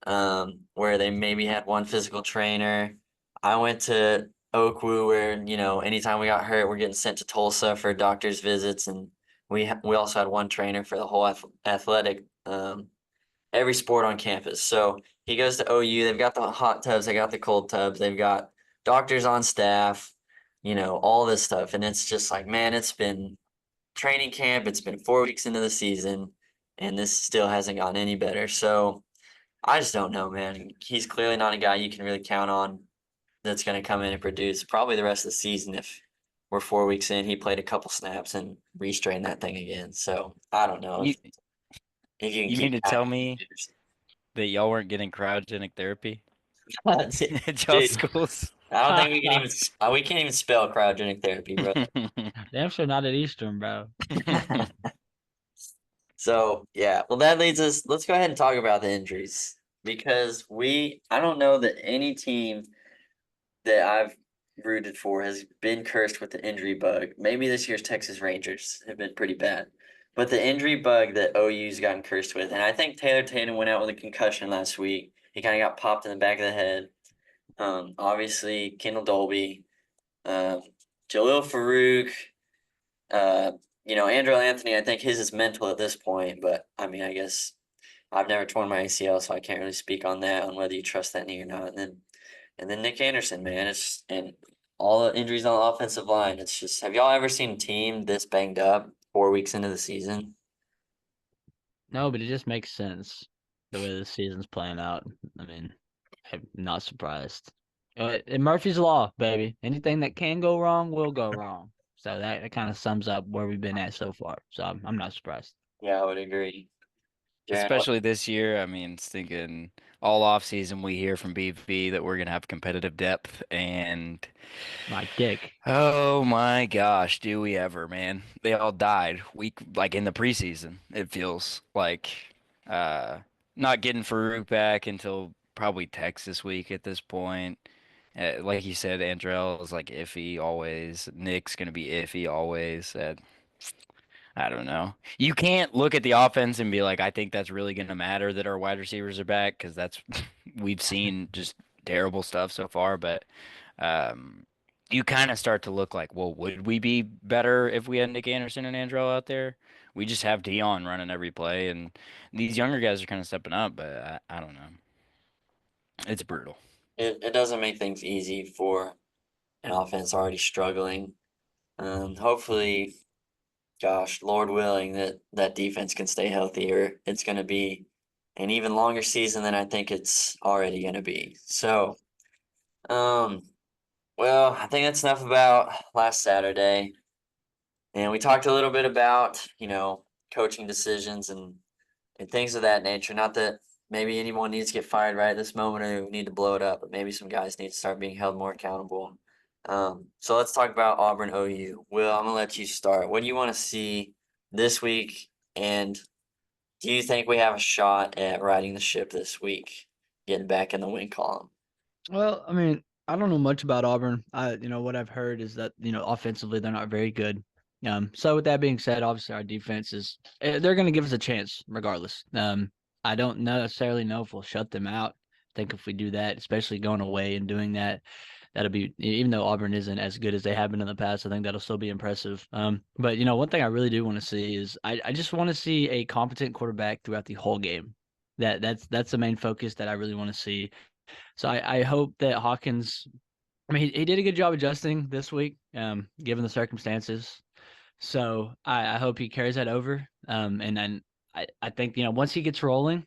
where they maybe had one physical trainer. I went to Oakwood, where anytime we got hurt, we're getting sent to Tulsa for doctor's visits, and we also had one trainer for the whole athletic every sport on campus. So he goes to OU. They've got the hot tubs, they got the cold tubs, they've got doctors on staff, all this stuff, and it's just like, man, it's been training camp. It's been 4 weeks into the season, and this still hasn't gotten any better. So I just don't know, man. He's clearly not a guy you can really count on that's going to come in and produce probably the rest of the season. If we're 4 weeks in, he played a couple snaps and restrained that thing again. So I don't know You if you can you mean keep to tell that. me that y'all weren't getting cryogenic therapy at y'all Dude, schools? I don't think we can even we can't even spell cryogenic therapy, bro. Damn sure not at Eastern, bro. So yeah, well that leads us. Let's go ahead and talk about the injuries because I don't know that any team that I've rooted for has been cursed with the injury bug. Maybe this year's Texas Rangers have been pretty bad. But the injury bug that OU's gotten cursed with, and I think Taylor Tatum went out with a concussion last week. He kind of got popped in the back of the head. Obviously, Kendall Dolby, um, Jalil Farouk, Andrew Anthony. I think his is mental at this point, but I mean, I guess I've never torn my ACL, so I can't really speak on that, on whether you trust that knee or not. And then Nick Anderson, man, and all the injuries on the offensive line. It's just, have y'all ever seen a team this banged up 4 weeks into the season? No, but it just makes sense the way the season's playing out. I mean, I'm not surprised. And Murphy's Law, baby. Anything that can go wrong will go wrong. So that kind of sums up where we've been at so far. So I'm not surprised. Yeah, I would agree. Jaron, Especially this year. I mean, it's thinking all off season we hear from BV that we're gonna have competitive depth and My dick. oh my gosh, do we ever, man. They all died week like in the preseason, it feels like. Uh Not getting Farouk back until probably Texas week at this point. Like you said, Andrell is like iffy always. Nick's gonna be iffy always. I don't know. You can't look at the offense and be like, I think that's really gonna matter that our wide receivers are back because that's we've seen just terrible stuff so far. But you kind of start to look like, well, would we be better if we had Nick Anderson and Andrell out there? We just have Dion running every play, and these younger guys are kind of stepping up, but I don't know. It's brutal. it doesn't make things easy for an offense already struggling. Hopefully, gosh, Lord willing, that defense can stay healthy, or it's going to be an even longer season than I think it's already going to be. So, um, well, I think that's enough about last Saturday. And we talked a little bit about, coaching decisions and things of that nature. Not that maybe anyone needs to get fired right at this moment or we need to blow it up, but maybe some guys need to start being held more accountable. So let's talk about Auburn OU. Will, I'm gonna let you start. What do you want to see this week? And do you think we have a shot at riding the ship this week? getting back in the win column. Well, I mean, I don't know much about Auburn. What I've heard is that, offensively they're not very good. So with that being said, obviously our defense they're going to give us a chance regardless. I don't necessarily know if we'll shut them out. I think if we do that, especially going away and doing that, that'll be, even though Auburn isn't as good as they have been in the past, I think that'll still be impressive. But one thing I really do want to see is I just want to see a competent quarterback throughout the whole game. That's the main focus that I really want to see. So I hope that Hawkins, I mean, he did a good job adjusting this week, given the circumstances. So I hope he carries that over. And then I think, once he gets rolling,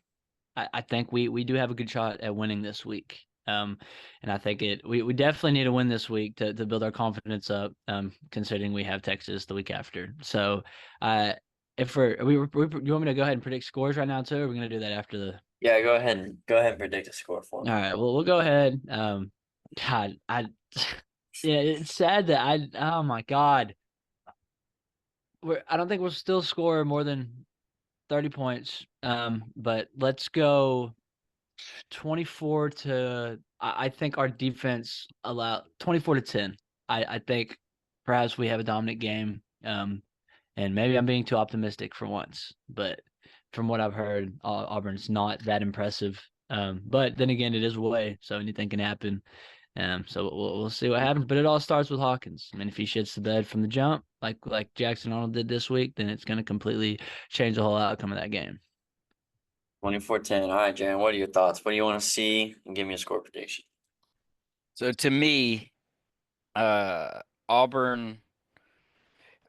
I think we do have a good shot at winning this week. And I think we definitely need to win this week to build our confidence up, considering we have Texas the week after. So if you want me to go ahead and predict scores right now too, or are we going to do that after the? Yeah, go ahead and predict a score for me. All right, well, we'll go ahead. God, yeah, it's sad that oh my God, I don't think we'll still score more than 30 points. But let's go 24 to. I think our defense 24-10. I think perhaps we have a dominant game. And maybe I'm being too optimistic for once, but from what I've heard, Auburn's not that impressive. But then again, it is away, so anything can happen. So we'll see what happens. But it all starts with Hawkins. I mean, if he shits the bed from the jump, like Jackson Arnold did this week, then it's going to completely change the whole outcome of that game. 24-10. All right, Jaron, what are your thoughts? What do you want to see? And give me a score prediction. So to me, Auburn.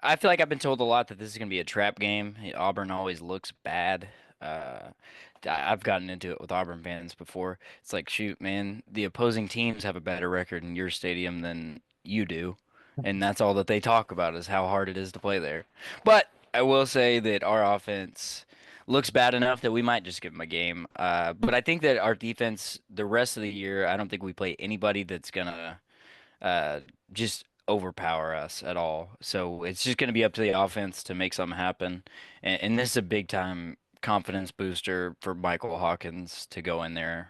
I feel like I've been told a lot that this is going to be a trap game. Auburn always looks bad. I've gotten into it with Auburn fans before. It's like, shoot, man, the opposing teams have a better record in your stadium than you do. And that's all that they talk about is how hard it is to play there. But I will say that our offense looks bad enough that we might just give them a game. But I think that our defense, the rest of the year, I don't think we play anybody that's going to just overpower us at all. So it's just going to be up to the offense to make something happen. And this is a big time confidence booster for Michael Hawkins to go in there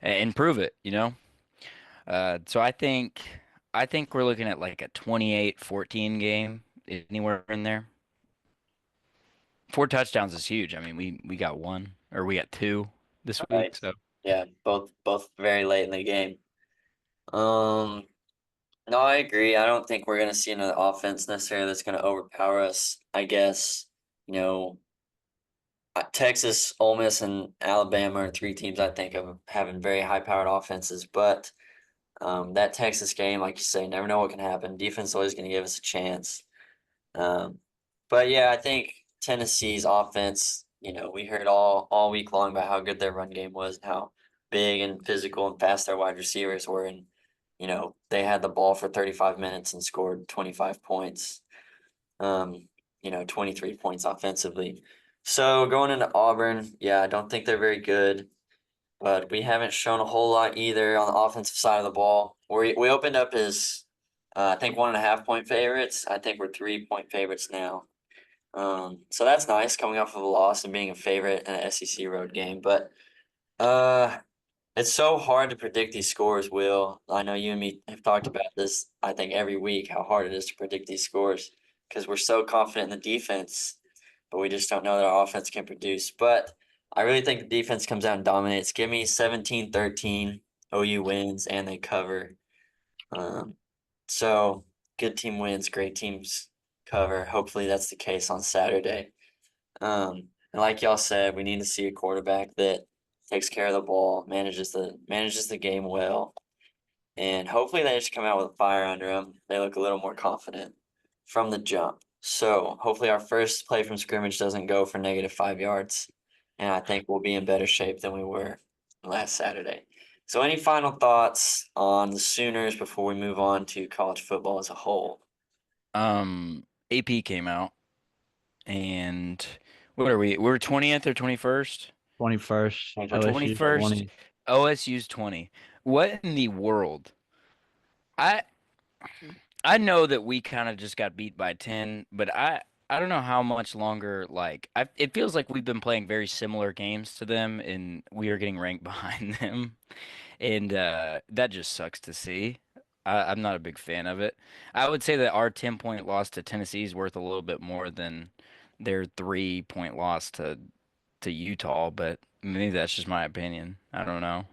and prove it, you know? So I think we're looking at like a 28-14 game, anywhere in there. 4 touchdowns is huge. I mean, we got one or we got two this All week, right. so Yeah, both very late in the game. No, I agree. I don't think we're gonna see another offense necessarily that's gonna overpower us. I guess, you know, Texas, Ole Miss, and Alabama are three teams I think of having very high-powered offenses. But that Texas game, like you say, never know what can happen. Defense is always gonna give us a chance. Um, but yeah, I think Tennessee's offense. We heard all week long about how good their run game was and how big and physical and fast their wide receivers were, and they had the ball for 35 minutes and scored 25 points. 23 points offensively. So going into Auburn, yeah, I don't think they're very good, but we haven't shown a whole lot either on the offensive side of the ball. We opened up as I think 1.5 point favorites. I think we're 3 point favorites now. So that's nice coming off of a loss and being a favorite in an SEC road game. But it's so hard to predict these scores, Will. I know you and me have talked about this, I think, every week, how hard it is to predict these scores because we're so confident in the defense, but we just don't know that our offense can produce. But I really think the defense comes out and dominates. Give me 17-13. OU wins and they cover. So good team wins, great teams cover. Hopefully that's the case on Saturday. And like y'all said, we need to see a quarterback that takes care of the ball, manages the game well, and hopefully they just come out with fire under them. They look a little more confident from the jump. So hopefully our first play from scrimmage doesn't go for -5 yards, and I think we'll be in better shape than we were last Saturday. So any final thoughts on the Sooners before we move on to college football as a whole? AP came out and what are we? We're 20th or 21st? 21st, We're OSU 21st. 20. OSU's 20. What in the world? I I know that we kind of just got beat by 10, but I I don't know how much longer. Like, it feels like we've been playing very similar games to them, and we are getting ranked behind them, and that just sucks to see. I'm not a big fan of it. I would say that our 10-point loss to Tennessee is worth a little bit more than their 3-point loss to Utah, but maybe that's just my opinion. I don't know.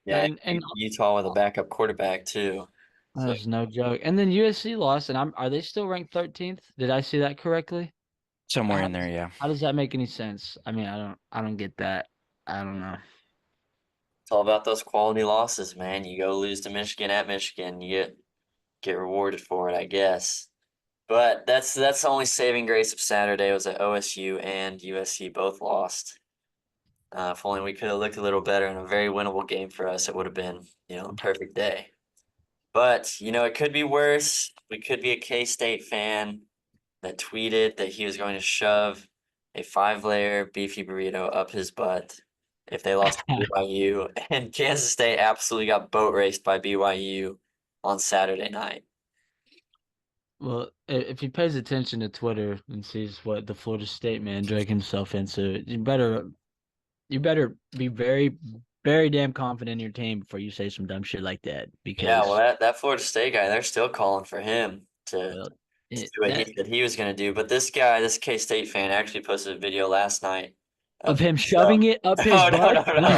Yeah, And Utah with a backup quarterback too. So that's no joke. And then USC lost, and are they still ranked 13th? Did I see that correctly? Somewhere How in there, yeah. how does that make any sense? I mean, I don't get that. I don't know. it's all about those quality losses, man. You go lose to Michigan at Michigan, you get rewarded for it, I guess. But that's the only saving grace of Saturday was that OSU and USC both lost. If only we could have looked a little better in a very winnable game for us, it would have been, a perfect day. But, it could be worse. We could be a K-State fan that tweeted that he was going to shove a 5-layer beefy burrito up his butt if they lost to BYU. And Kansas State absolutely got boat raced by BYU on Saturday night. Well, if he pays attention to Twitter and sees what the Florida State man dragged himself into, you better be very, very damn confident in your team before you say some dumb shit like that. Yeah, well, Because that Florida State guy, they're still calling for him to well, do it, what that he said he was going to do. But this guy, this K-State fan, actually posted a video last night of of him himself. shoving it up his No, no, no, butt. no,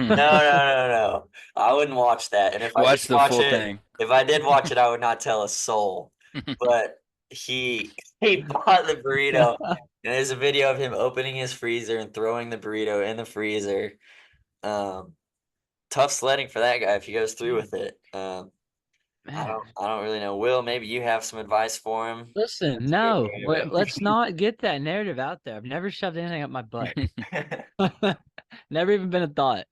no, no, no. I wouldn't watch that. And if I did Watch the watch full it, thing. if I did watch it, I would not tell a soul. But he bought the burrito, and there's a video of him opening his freezer and throwing the burrito in the freezer. Tough sledding for that guy if he goes through with it. Man, I don't really know. Will, maybe you have some advice for him. listen, no, let's not get that narrative out there. I've never shoved anything up my butt. Never even been a thought.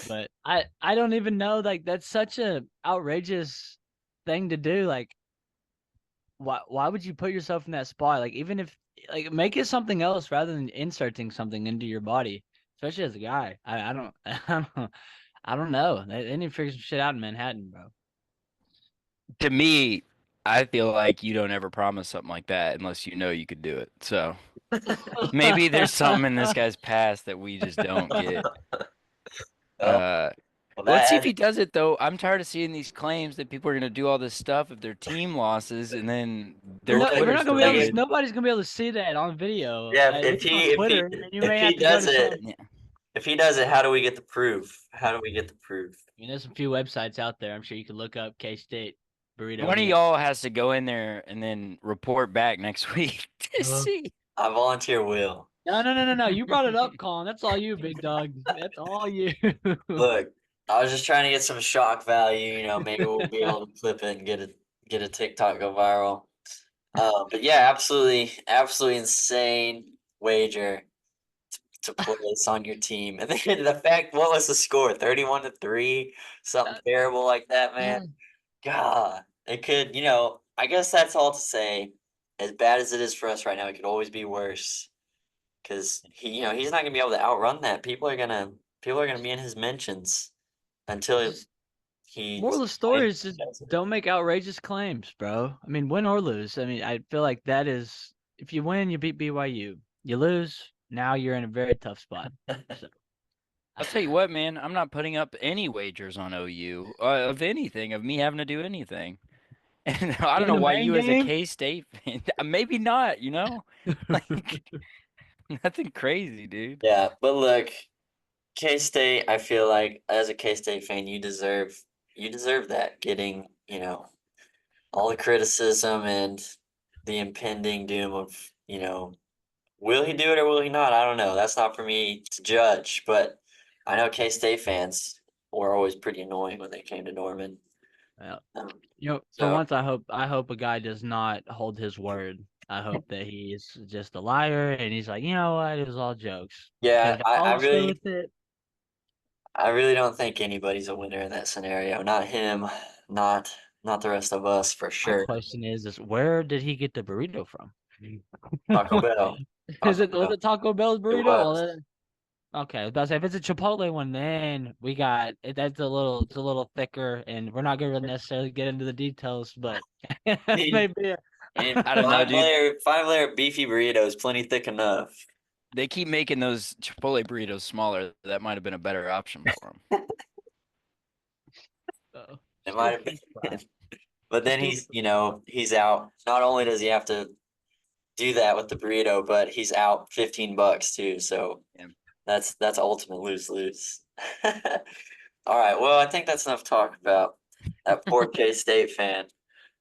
But I don't even know, like, that's such a outrageous thing to do. Like, why would you put yourself in that spot? Like, even if, like, make it something else rather than inserting something into your body, especially as a guy. I don't I don't know. They need to figure some shit out in Manhattan, bro. To me, I feel like you don't ever promise something like that unless you know you could do it. So maybe there's something in this guy's past that we just don't get. Well, Let's see if that he does it though. I'm tired of seeing these claims that people are gonna do all this stuff if their team losses and then their Well, No, we're Twitter's not gonna be able to. deleted. Nobody's gonna be able to see that on video. yeah. At If least on he Twitter, and you if may he have to go does to it, some. Yeah. if he does it, how do we get the proof? How do we get the proof? I mean, there's a few websites out there. I'm sure you could look up K-State burrito. One of meal. y'all has to go in there and then report back next week to Uh, see. I volunteer. Will No. You brought it up, Colin. That's all you, big dog. That's all you. look. I was just trying to get some shock value. Maybe we'll be able to clip it and get a TikTok go viral. But yeah, absolutely insane wager to place on your team. And then the fact, what was the score? 31-3, something terrible like that, man. God, it could, I guess that's all to say. As bad as it is for us right now, it could always be worse. Because he's not gonna be able to outrun that. People are gonna be in his mentions until Just he. moral of the story is just don't make outrageous claims, bro. I mean, win or lose. I mean, I feel like that is, if you win, you beat BYU. You lose, now you're in a very tough spot. So, I'll tell you what, man, I'm not putting up any wagers on OU of anything, of me having to do anything. And I don't in know the why main you as a game? K-State fan, maybe not, like nothing crazy, dude. Yeah, but look, K-State, I feel like as a K-State fan, you deserve that, getting, all the criticism and the impending doom of, will he do it or will he not? I don't know. That's not for me to judge, but I know K-State fans were always pretty annoying when they came to Norman. Well, Um, for so once, I hope a guy does not hold his word. I hope that he's just a liar and he's like, you know what, it was all jokes. yeah, Because if I followed through with it, I really don't think anybody's a winner in that scenario. Not him, not the rest of us for my sure. question is where did he get the burrito from? Taco Bell. Was it Taco Bell's burrito? Well, was. then, okay, I was about to say, if it's a Chipotle one, then we got it. It's a little thicker, and we're not gonna necessarily get into the details, but it I mean, I don't know, dude. five layer beefy burrito is plenty thick enough. They keep making those Chipotle burritos smaller. That might have been a better option for them. Oh, It still might have been, French fry. but then Still he's out. Not only does he have to do that with the burrito, but he's out $15 too. So Yeah. that's ultimate lose lose. All right, well, I think that's enough talk about that poor K State fan.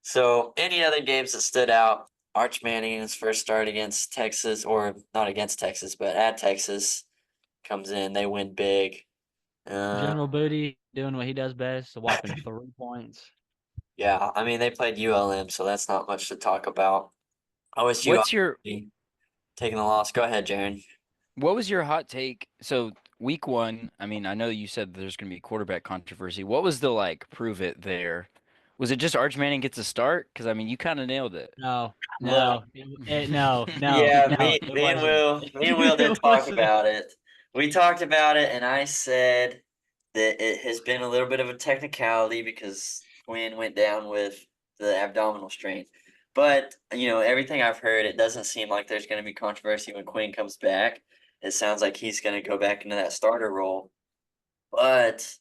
So, any other games that stood out? Arch Manning in his first start against Texas, or not against Texas, but at Texas, comes in. They win big. General Booty doing what he does best, whopping 3 points. Yeah, I mean they played ULM, so that's not much to talk about. OSU What's your obviously taking the loss. Go ahead, Jaron. What was your hot take? So week one, I mean, I know you said there's going to be quarterback controversy. What was the like prove it there? Was it just Arch Manning gets a start? Because I mean, you kind of nailed it. No, Well, no, no, no, yeah, no. It me and wasn't. Will did It talk wasn't. about it. We talked about it, and I said that it has been a little bit of a technicality because Quinn went down with the abdominal strain. But everything I've heard, it doesn't seem like there's going to be controversy when Quinn comes back. It sounds like he's going to go back into that starter role. But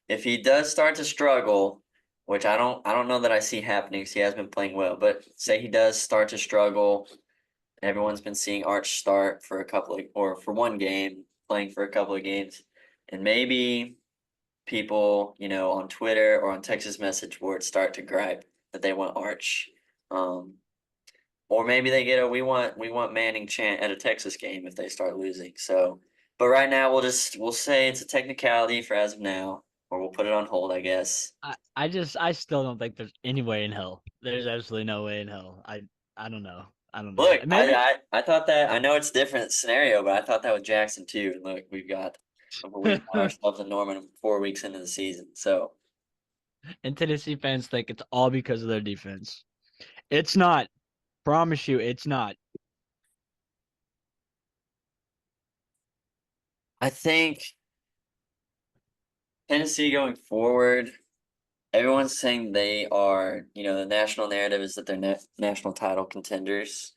if he does start to struggle, which I don't know that I see happening because he has been playing well, but say he does start to struggle, everyone's been seeing Arch start for a couple of, or for one game, playing for a couple of games, and maybe people, on Twitter or on Texas message boards start to gripe that they want Arch. Um, or maybe they get a we want Manning chant at a Texas game if they start losing. So, but right now we'll say it's a technicality for as of now, or we'll put it on hold, I guess. I still don't think there's any way in hell. There's absolutely no way in hell. I don't know. I don't know. Look, Maybe I thought that I know it's a different scenario, but I thought that with Jackson too. And look, we got ourselves a Norman 4 weeks into the season. So and Tennessee fans think it's all because of their defense. It's not. Promise you, it's not. I think Tennessee going forward, everyone's saying they are, the national narrative is that they're national title contenders.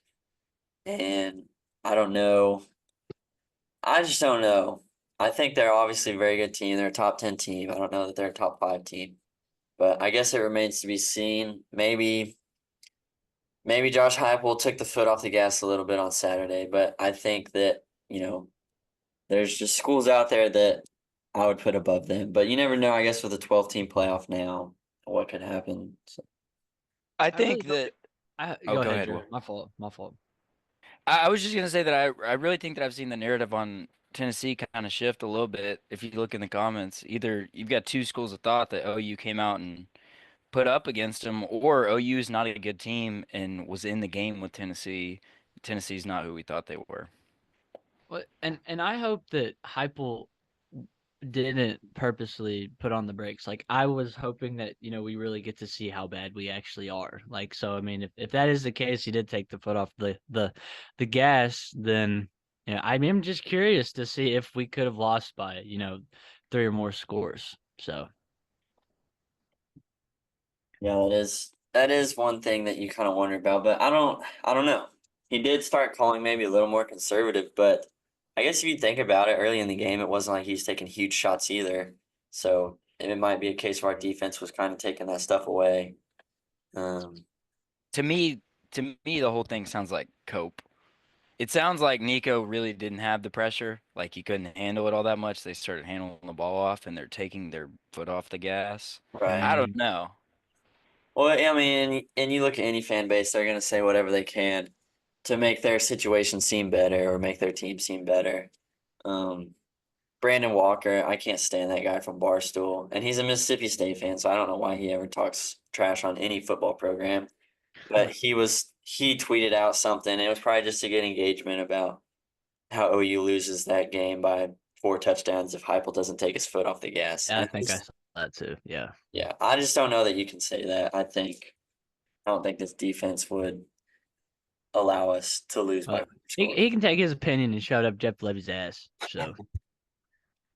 And I don't know. I just don't know. I think they're obviously a very good team. They're a top 10 team. I don't know that they're a top 5 team. But I guess it remains to be seen. Maybe Josh Heupel took the foot off the gas a little bit on Saturday, but I think that, there's just schools out there that I would put above them. But you never know, I guess, with a 12-team playoff now, what could happen. So, I I really think don't. that. Oh, Go go ahead, ahead, Drew. Will. My fault. My fault. I was just gonna say that I really think that I've seen the narrative on Tennessee kind of shift a little bit. If you look in the comments, either you've got two schools of thought that OU came out and put up against them, or OU is not a good team and was in the game with Tennessee. Tennessee's not who we thought they were. What and I hope that Heupel didn't purposely put on the brakes. Like I was hoping that, we really get to see how bad we actually are. Like so I mean if that is the case, he did take the foot off the gas, then I'm just curious to see if we could have lost by, 3 or more scores. So yeah, that is one thing that you kind of wonder about, but I don't know. He did start calling maybe a little more conservative, but I guess if you think about it, early in the game, it wasn't like he's taking huge shots either. So it might be a case where our defense was kind of taking that stuff away. Um, To me, the whole thing sounds like cope. It sounds like Nico really didn't have the pressure, like he couldn't handle it all that much. They started handling the ball off, and they're taking their foot off the gas. right. I don't know. Well, I mean, and you look at any fan base, they're going to say whatever they can to make their situation seem better or make their team seem better. Um, Brandon Walker, I can't stand that guy from Barstool, and he's a Mississippi State fan, so I don't know why he ever talks trash on any football program. But he tweeted out something. It was probably just to get engagement about how OU loses that game by 4 touchdowns if Heupel doesn't take his foot off the gas. yeah, I And think I saw that too. Yeah. yeah, I just don't know that you can say that. I don't think this defense would allow us to lose by Well, four scores. he can take his opinion and shove it up Jeff Levy's ass. So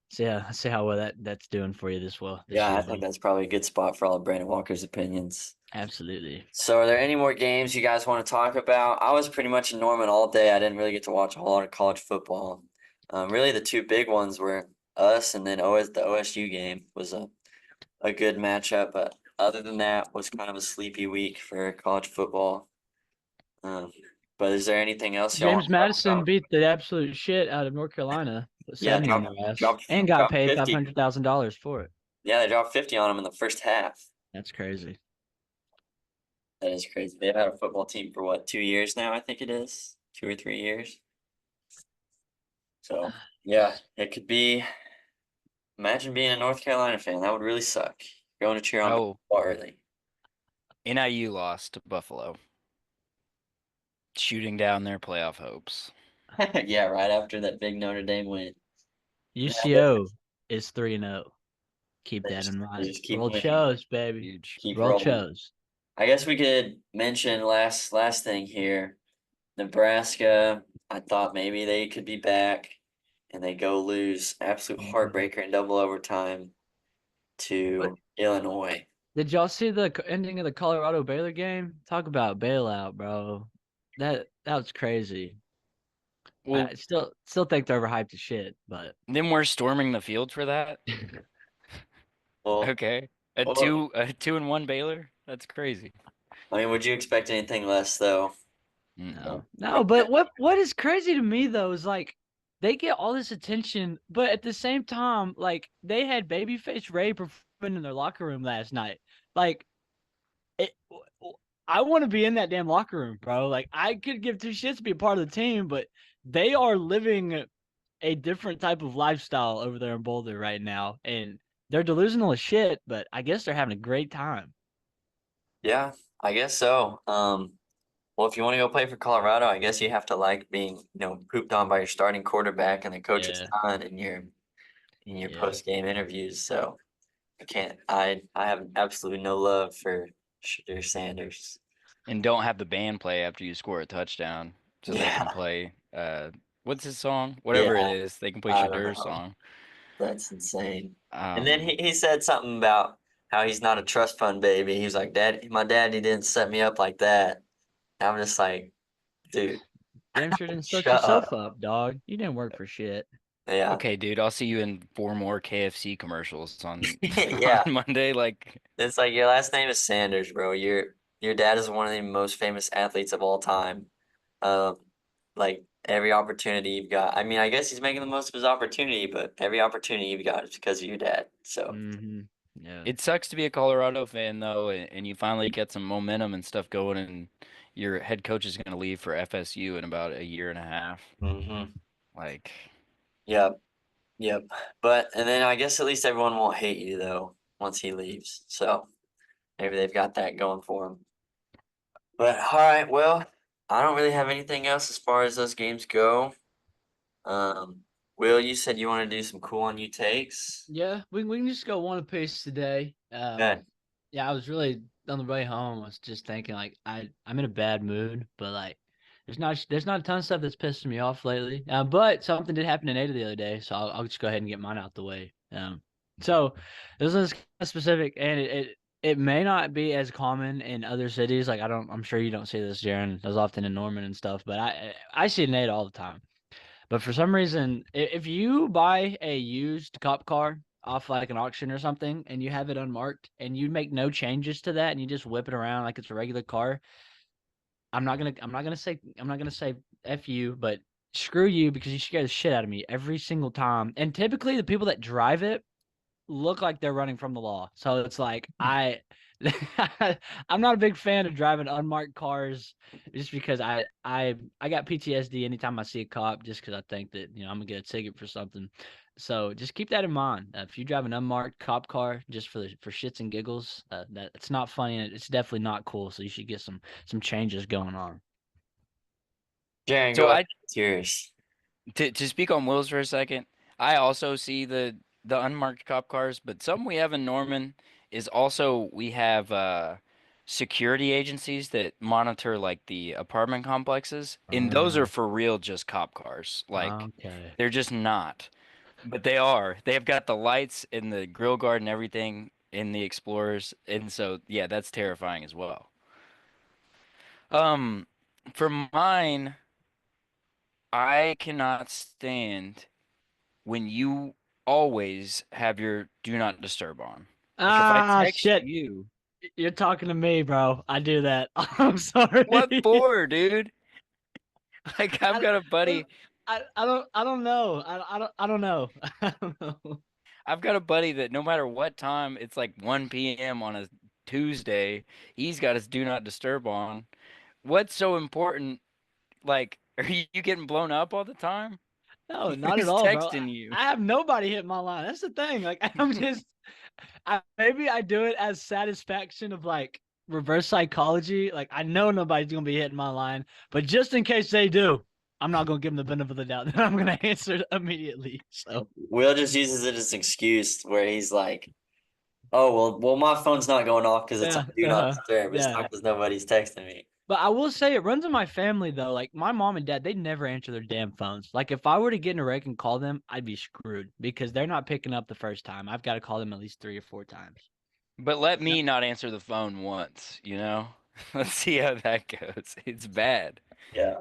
See how well that's doing for you this Yeah, I year, think buddy. that's probably a good spot for all of Brandon Walker's opinions. Absolutely. So, are there any more games you guys want to talk about? I was pretty much in Norman all day. I didn't really get to watch a whole lot of college football. Really, the two big ones were us and then the OSU game was a good matchup. But other than that, was kind of a sleepy week for college football. Um, but is there anything else y'all want James to talk Madison about? beat the absolute shit out of North Carolina, put Yeah, 70 on their ass, dropped and got dropped paid 50. $500,000 for it. Yeah, they dropped 50 on them in the first half. That's crazy. That is crazy. They've had a football team for what, 2 years now, I think it is. 2 or 3 years. So yeah, it could be. Imagine being a North Carolina fan. That would really suck. Going to cheer on Oh, football early. NIU lost to Buffalo, shooting down their playoff hopes. Yeah, right after that big Notre Dame win. UCO is 3-0. Keep They that in they mind. just keep Roll winning. Chose, baby. Huge. Keep Roll rolling. Chose. I guess we could mention last thing here. Nebraska, I thought maybe they could be back and they go lose absolute heartbreaker in double overtime to Illinois. Did y'all see the ending of the Colorado Baylor game? Talk about bailout, bro. That was crazy. Well, I still think they're overhyped as shit, but then we're storming the field for that. Well, Okay, a well, 2-1 Baylor. That's crazy. I mean, would you expect anything less though? no. But what is crazy to me though is like they get all this attention, but at the same time, like they had Babyface Ray performing in their locker room last night. Like it, I want to be in that damn locker room, bro. Like I could give two shits to be a part of the team, but they are living a different type of lifestyle over there in Boulder right now, and they're delusional as shit. But I guess they're having a great time. Yeah, I guess so. Well, if you want to go play for Colorado, I guess you have to like being, pooped on by your starting quarterback and the coach's Yeah, son in your yeah. post game interviews. So I can't. I have absolutely no love for Shadur Sanders. And don't have the band play after you score a touchdown, so they can Yeah, play. What's his song? Whatever it yeah. is, they can play I don't Shadur's know. song. That's insane. And then Um, he said something about how he's not a trust fund baby. He was like, "Dad, my daddy didn't set me up like that." And I'm just like, dude, Damn sure didn't set shut yourself up. up, dog. You didn't work for shit. Yeah, okay, dude, I'll see you in 4 more KFC commercials on on yeah. Monday. Like, It's like your last name is Sanders, bro. Your dad is one of the most famous athletes of all time. Um, like every opportunity you've got. I mean, I guess he's making the most of his opportunity, but every opportunity you've got is because of your dad. So Mm-hmm. Yeah. it sucks to be a Colorado fan though, and you finally get some momentum and stuff going, and your head coach is going to leave for FSU in about a year and a half. hmm Like, Yep, yep. But and then I guess at least everyone won't hate you though once he leaves. So maybe they've got that going for him. But all right, well, I don't really have anything else as far as those games go. Um, Will, you said you want to do some cool on you takes. Yeah, we can just go one apiece today. Okay. Yeah, I was really on the way home. I was just thinking like I'm in a bad mood, but like there's not a ton of stuff that's pissing me off lately. But something did happen in Ada the other day, so I'll just go ahead and get mine out the way. So this is kind of specific, and it may not be as common in other cities. Like I'm sure you don't see this, Jaron, as often in Norman and stuff, but I see it in Ada all the time. But for some reason, if you buy a used cop car off like an auction or something and you have it unmarked and you make no changes to that and you just whip it around like it's a regular car, I'm not gonna say F you, but screw you because you scare the shit out of me every single time. And typically the people that drive it look like they're running from the law. So it's like I'm not a big fan of driving unmarked cars just because I got PTSD anytime I see a cop just because I think that I'm gonna get a ticket for something. So just keep that in mind. If you drive an unmarked cop car just for shits and giggles, that it's not funny and it's definitely not cool. So you should get some changes going on. Jaren, so go ahead. I It's yours. to speak on Will's for a second, I also see the unmarked cop cars, but something we have in Norman is also we have security agencies that monitor like the apartment complexes, and those are for real just cop cars. Like Okay. they're just not. But they are. They have got the lights in the grill guard and everything in the Explorers, and so yeah, that's terrifying as well. Um, for mine, I cannot stand when you always have your do not disturb on. Like if I Ah, text shit. you, You're talking to me, bro. I do that. I'm sorry. what for, dude? Like I've I, got a buddy, I don't know. I don't know. I don't know. I've got a buddy that no matter what time, it's like 1 p.m. on a Tuesday, he's got his do not disturb on. What's so important? Like, are you getting blown up all the time? No, not at Who's all, bro. texting you? I have nobody hit my line. That's the thing. Like I'm just maybe I do it as satisfaction of like reverse psychology. Like I know nobody's gonna be hitting my line, but just in case they do, I'm not gonna give them the benefit of the doubt. Then I'm gonna answer immediately. So Will just uses it as an excuse where he's like, "Oh well, my phone's not going off because it's on yeah, do not disturb. It's yeah. not because nobody's texting me." But I will say it runs in my family though. Like my mom and dad, they never answer their damn phones. Like if I were to get in a wreck and call them, I'd be screwed because they're not picking up the first time. I've got to call them at least 3 or 4 times. But let me not answer the phone once, you know? Let's see how that goes. It's bad. Yeah.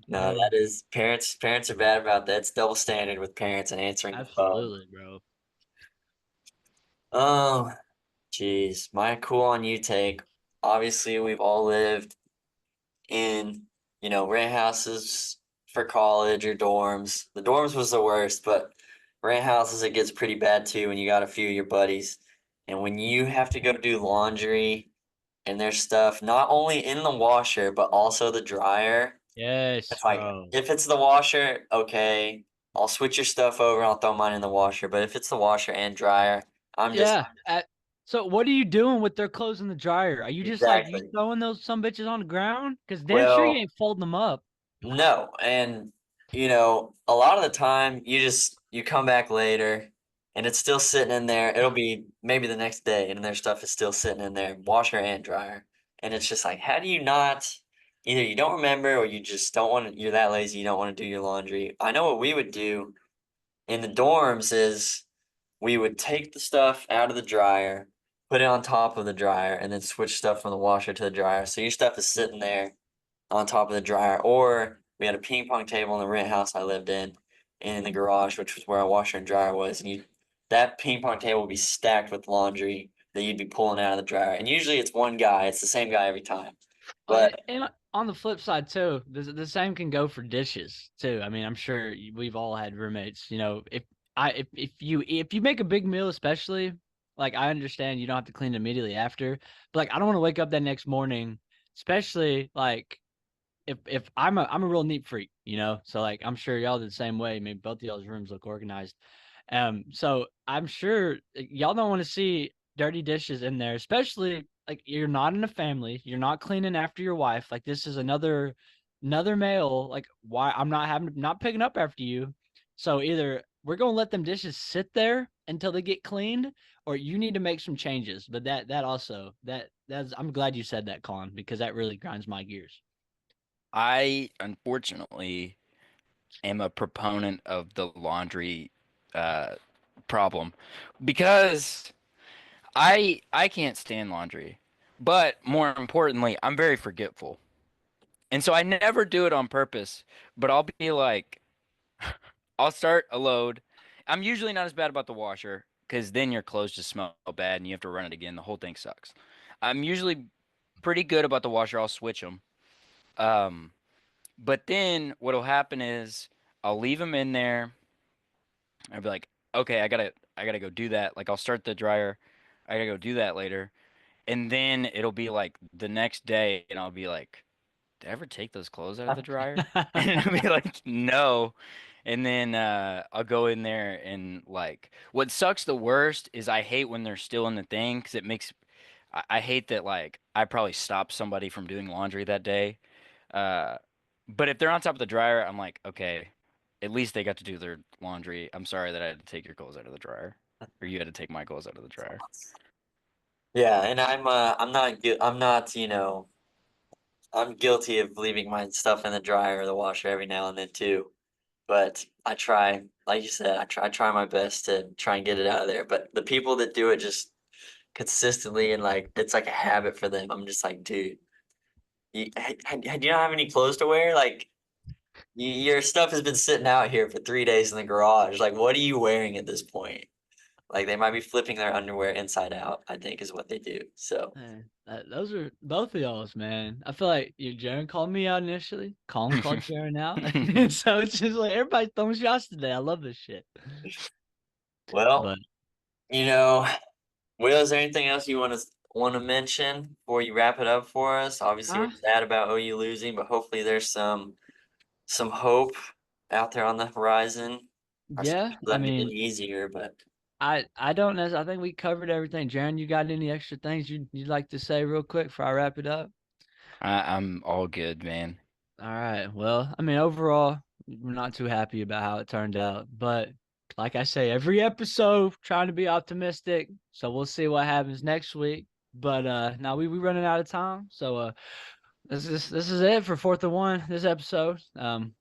No, No, that is parents. Parents are bad about that. It's double standard with parents and answering the phone. absolutely, bro. Oh, geez, my cool on you take. Obviously, we've all lived in, rent houses for college or dorms. The dorms was the worst, but rent houses it gets pretty bad too when you got a few of your buddies. And when you have to go do laundry and there's stuff not only in the washer but also the dryer. Yes, It's like bro. if it's the washer, okay, I'll switch your stuff over and I'll throw mine in the washer. But if it's the washer and dryer, I'm just Yeah. So what are you doing with their clothes in the dryer? Are you just like you exactly. throwing those some bitches on the ground? Because damn sure you Well, ain't folding them up. no, and a lot of the time you come back later and it's still sitting in there. It'll be maybe the next day and their stuff is still sitting in there, washer and dryer. And it's just like, how do you not either you don't remember or you just don't want to, you're that lazy, you don't want to do your laundry. I know what we would do in the dorms is we would take the stuff out of the dryer, put it on top of the dryer, and then switch stuff from the washer to the dryer. So your stuff is sitting there on top of the dryer. Or we had a ping pong table in the rent house I lived in the garage, which was where our washer and dryer was. And that ping pong table would be stacked with laundry that you'd be pulling out of the dryer. And usually it's one guy, it's the same guy every time. But And on the flip side too, the same can go for dishes too. I mean, I'm sure we've all had roommates. You know, if you make a big meal, especially like I understand you don't have to clean it immediately after, but like I don't want to wake up that next morning, especially like if I'm a real neat freak, you know. So like I'm sure y'all did the same way. Maybe both of y'all's rooms look organized. So I'm sure y'all don't want to see dirty dishes in there, especially like you're not in a family, you're not cleaning after your wife. Like this is another male. Like why I'm not picking up after you. So either we're gonna let them dishes sit there until they get cleaned, or you need to make some changes. But that also that's I'm glad you said that, Colin, because that really grinds my gears. I unfortunately am a proponent of the laundry uh problem because I can't stand laundry. But more importantly, I'm very forgetful. And so I never do it on purpose, but I'll be like I'll start a load. I'm usually not as bad about the washer because then your clothes just smell bad and you have to run it again. The whole thing sucks. I'm usually pretty good about the washer. I'll switch them. Um, but then what'll happen is I'll leave them in there. I'll be like, okay, I gotta go do that. Like I'll start the dryer. I gotta go do that later. And then it'll be like the next day and I'll be like, did I ever take those clothes out of the dryer? And it'll be like, no. And then I'll go in there and like what sucks the worst is I hate when they're still in the thing because it makes I hate that like I probably stopped somebody from doing laundry that day. Uh, but if they're on top of the dryer, I'm like, okay, at least they got to do their laundry. I'm sorry that I had to take your clothes out of the dryer, or you had to take my clothes out of the dryer. yeah, and I'm not, I'm guilty of leaving my stuff in the dryer or the washer every now and then too. but I try, like you said, I try my best to try and get it out of there. But the people that do it just consistently and like it's like a habit for them. I'm just like, dude, do you not have any clothes to wear? Like, your stuff has been sitting out here for 3 days in the garage. Like, what are you wearing at this point? Like, they might be flipping their underwear inside out, I think is what they do. So, Man, those are both of y'all's, man. I feel like Jaron called me out initially. Colin called Jaron out. So it's just like everybody's throwing shots today. I love this shit. well, But you know, Will, is there anything else you want to mention before you wrap it up for us? Obviously, we're uh, sad about OU losing, but hopefully there's some hope out there on the horizon. Our yeah, schedule I doesn't get mean, any easier, but I don't know. I think we covered everything. Jaron, you got any extra things you'd like to say real quick before I wrap it up? I'm all good, man. All right. Well, I mean, overall, we're not too happy about how it turned out, but like I say, every episode trying to be optimistic. So we'll see what happens next week. But now we running out of time. So this is it for 4th and 1 this episode.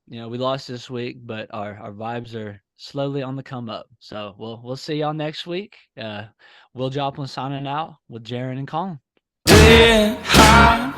We lost this week, but our vibes are slowly on the come up. So we'll see y'all next week. Will Joplin signing out with Jaron and Colin. Get high,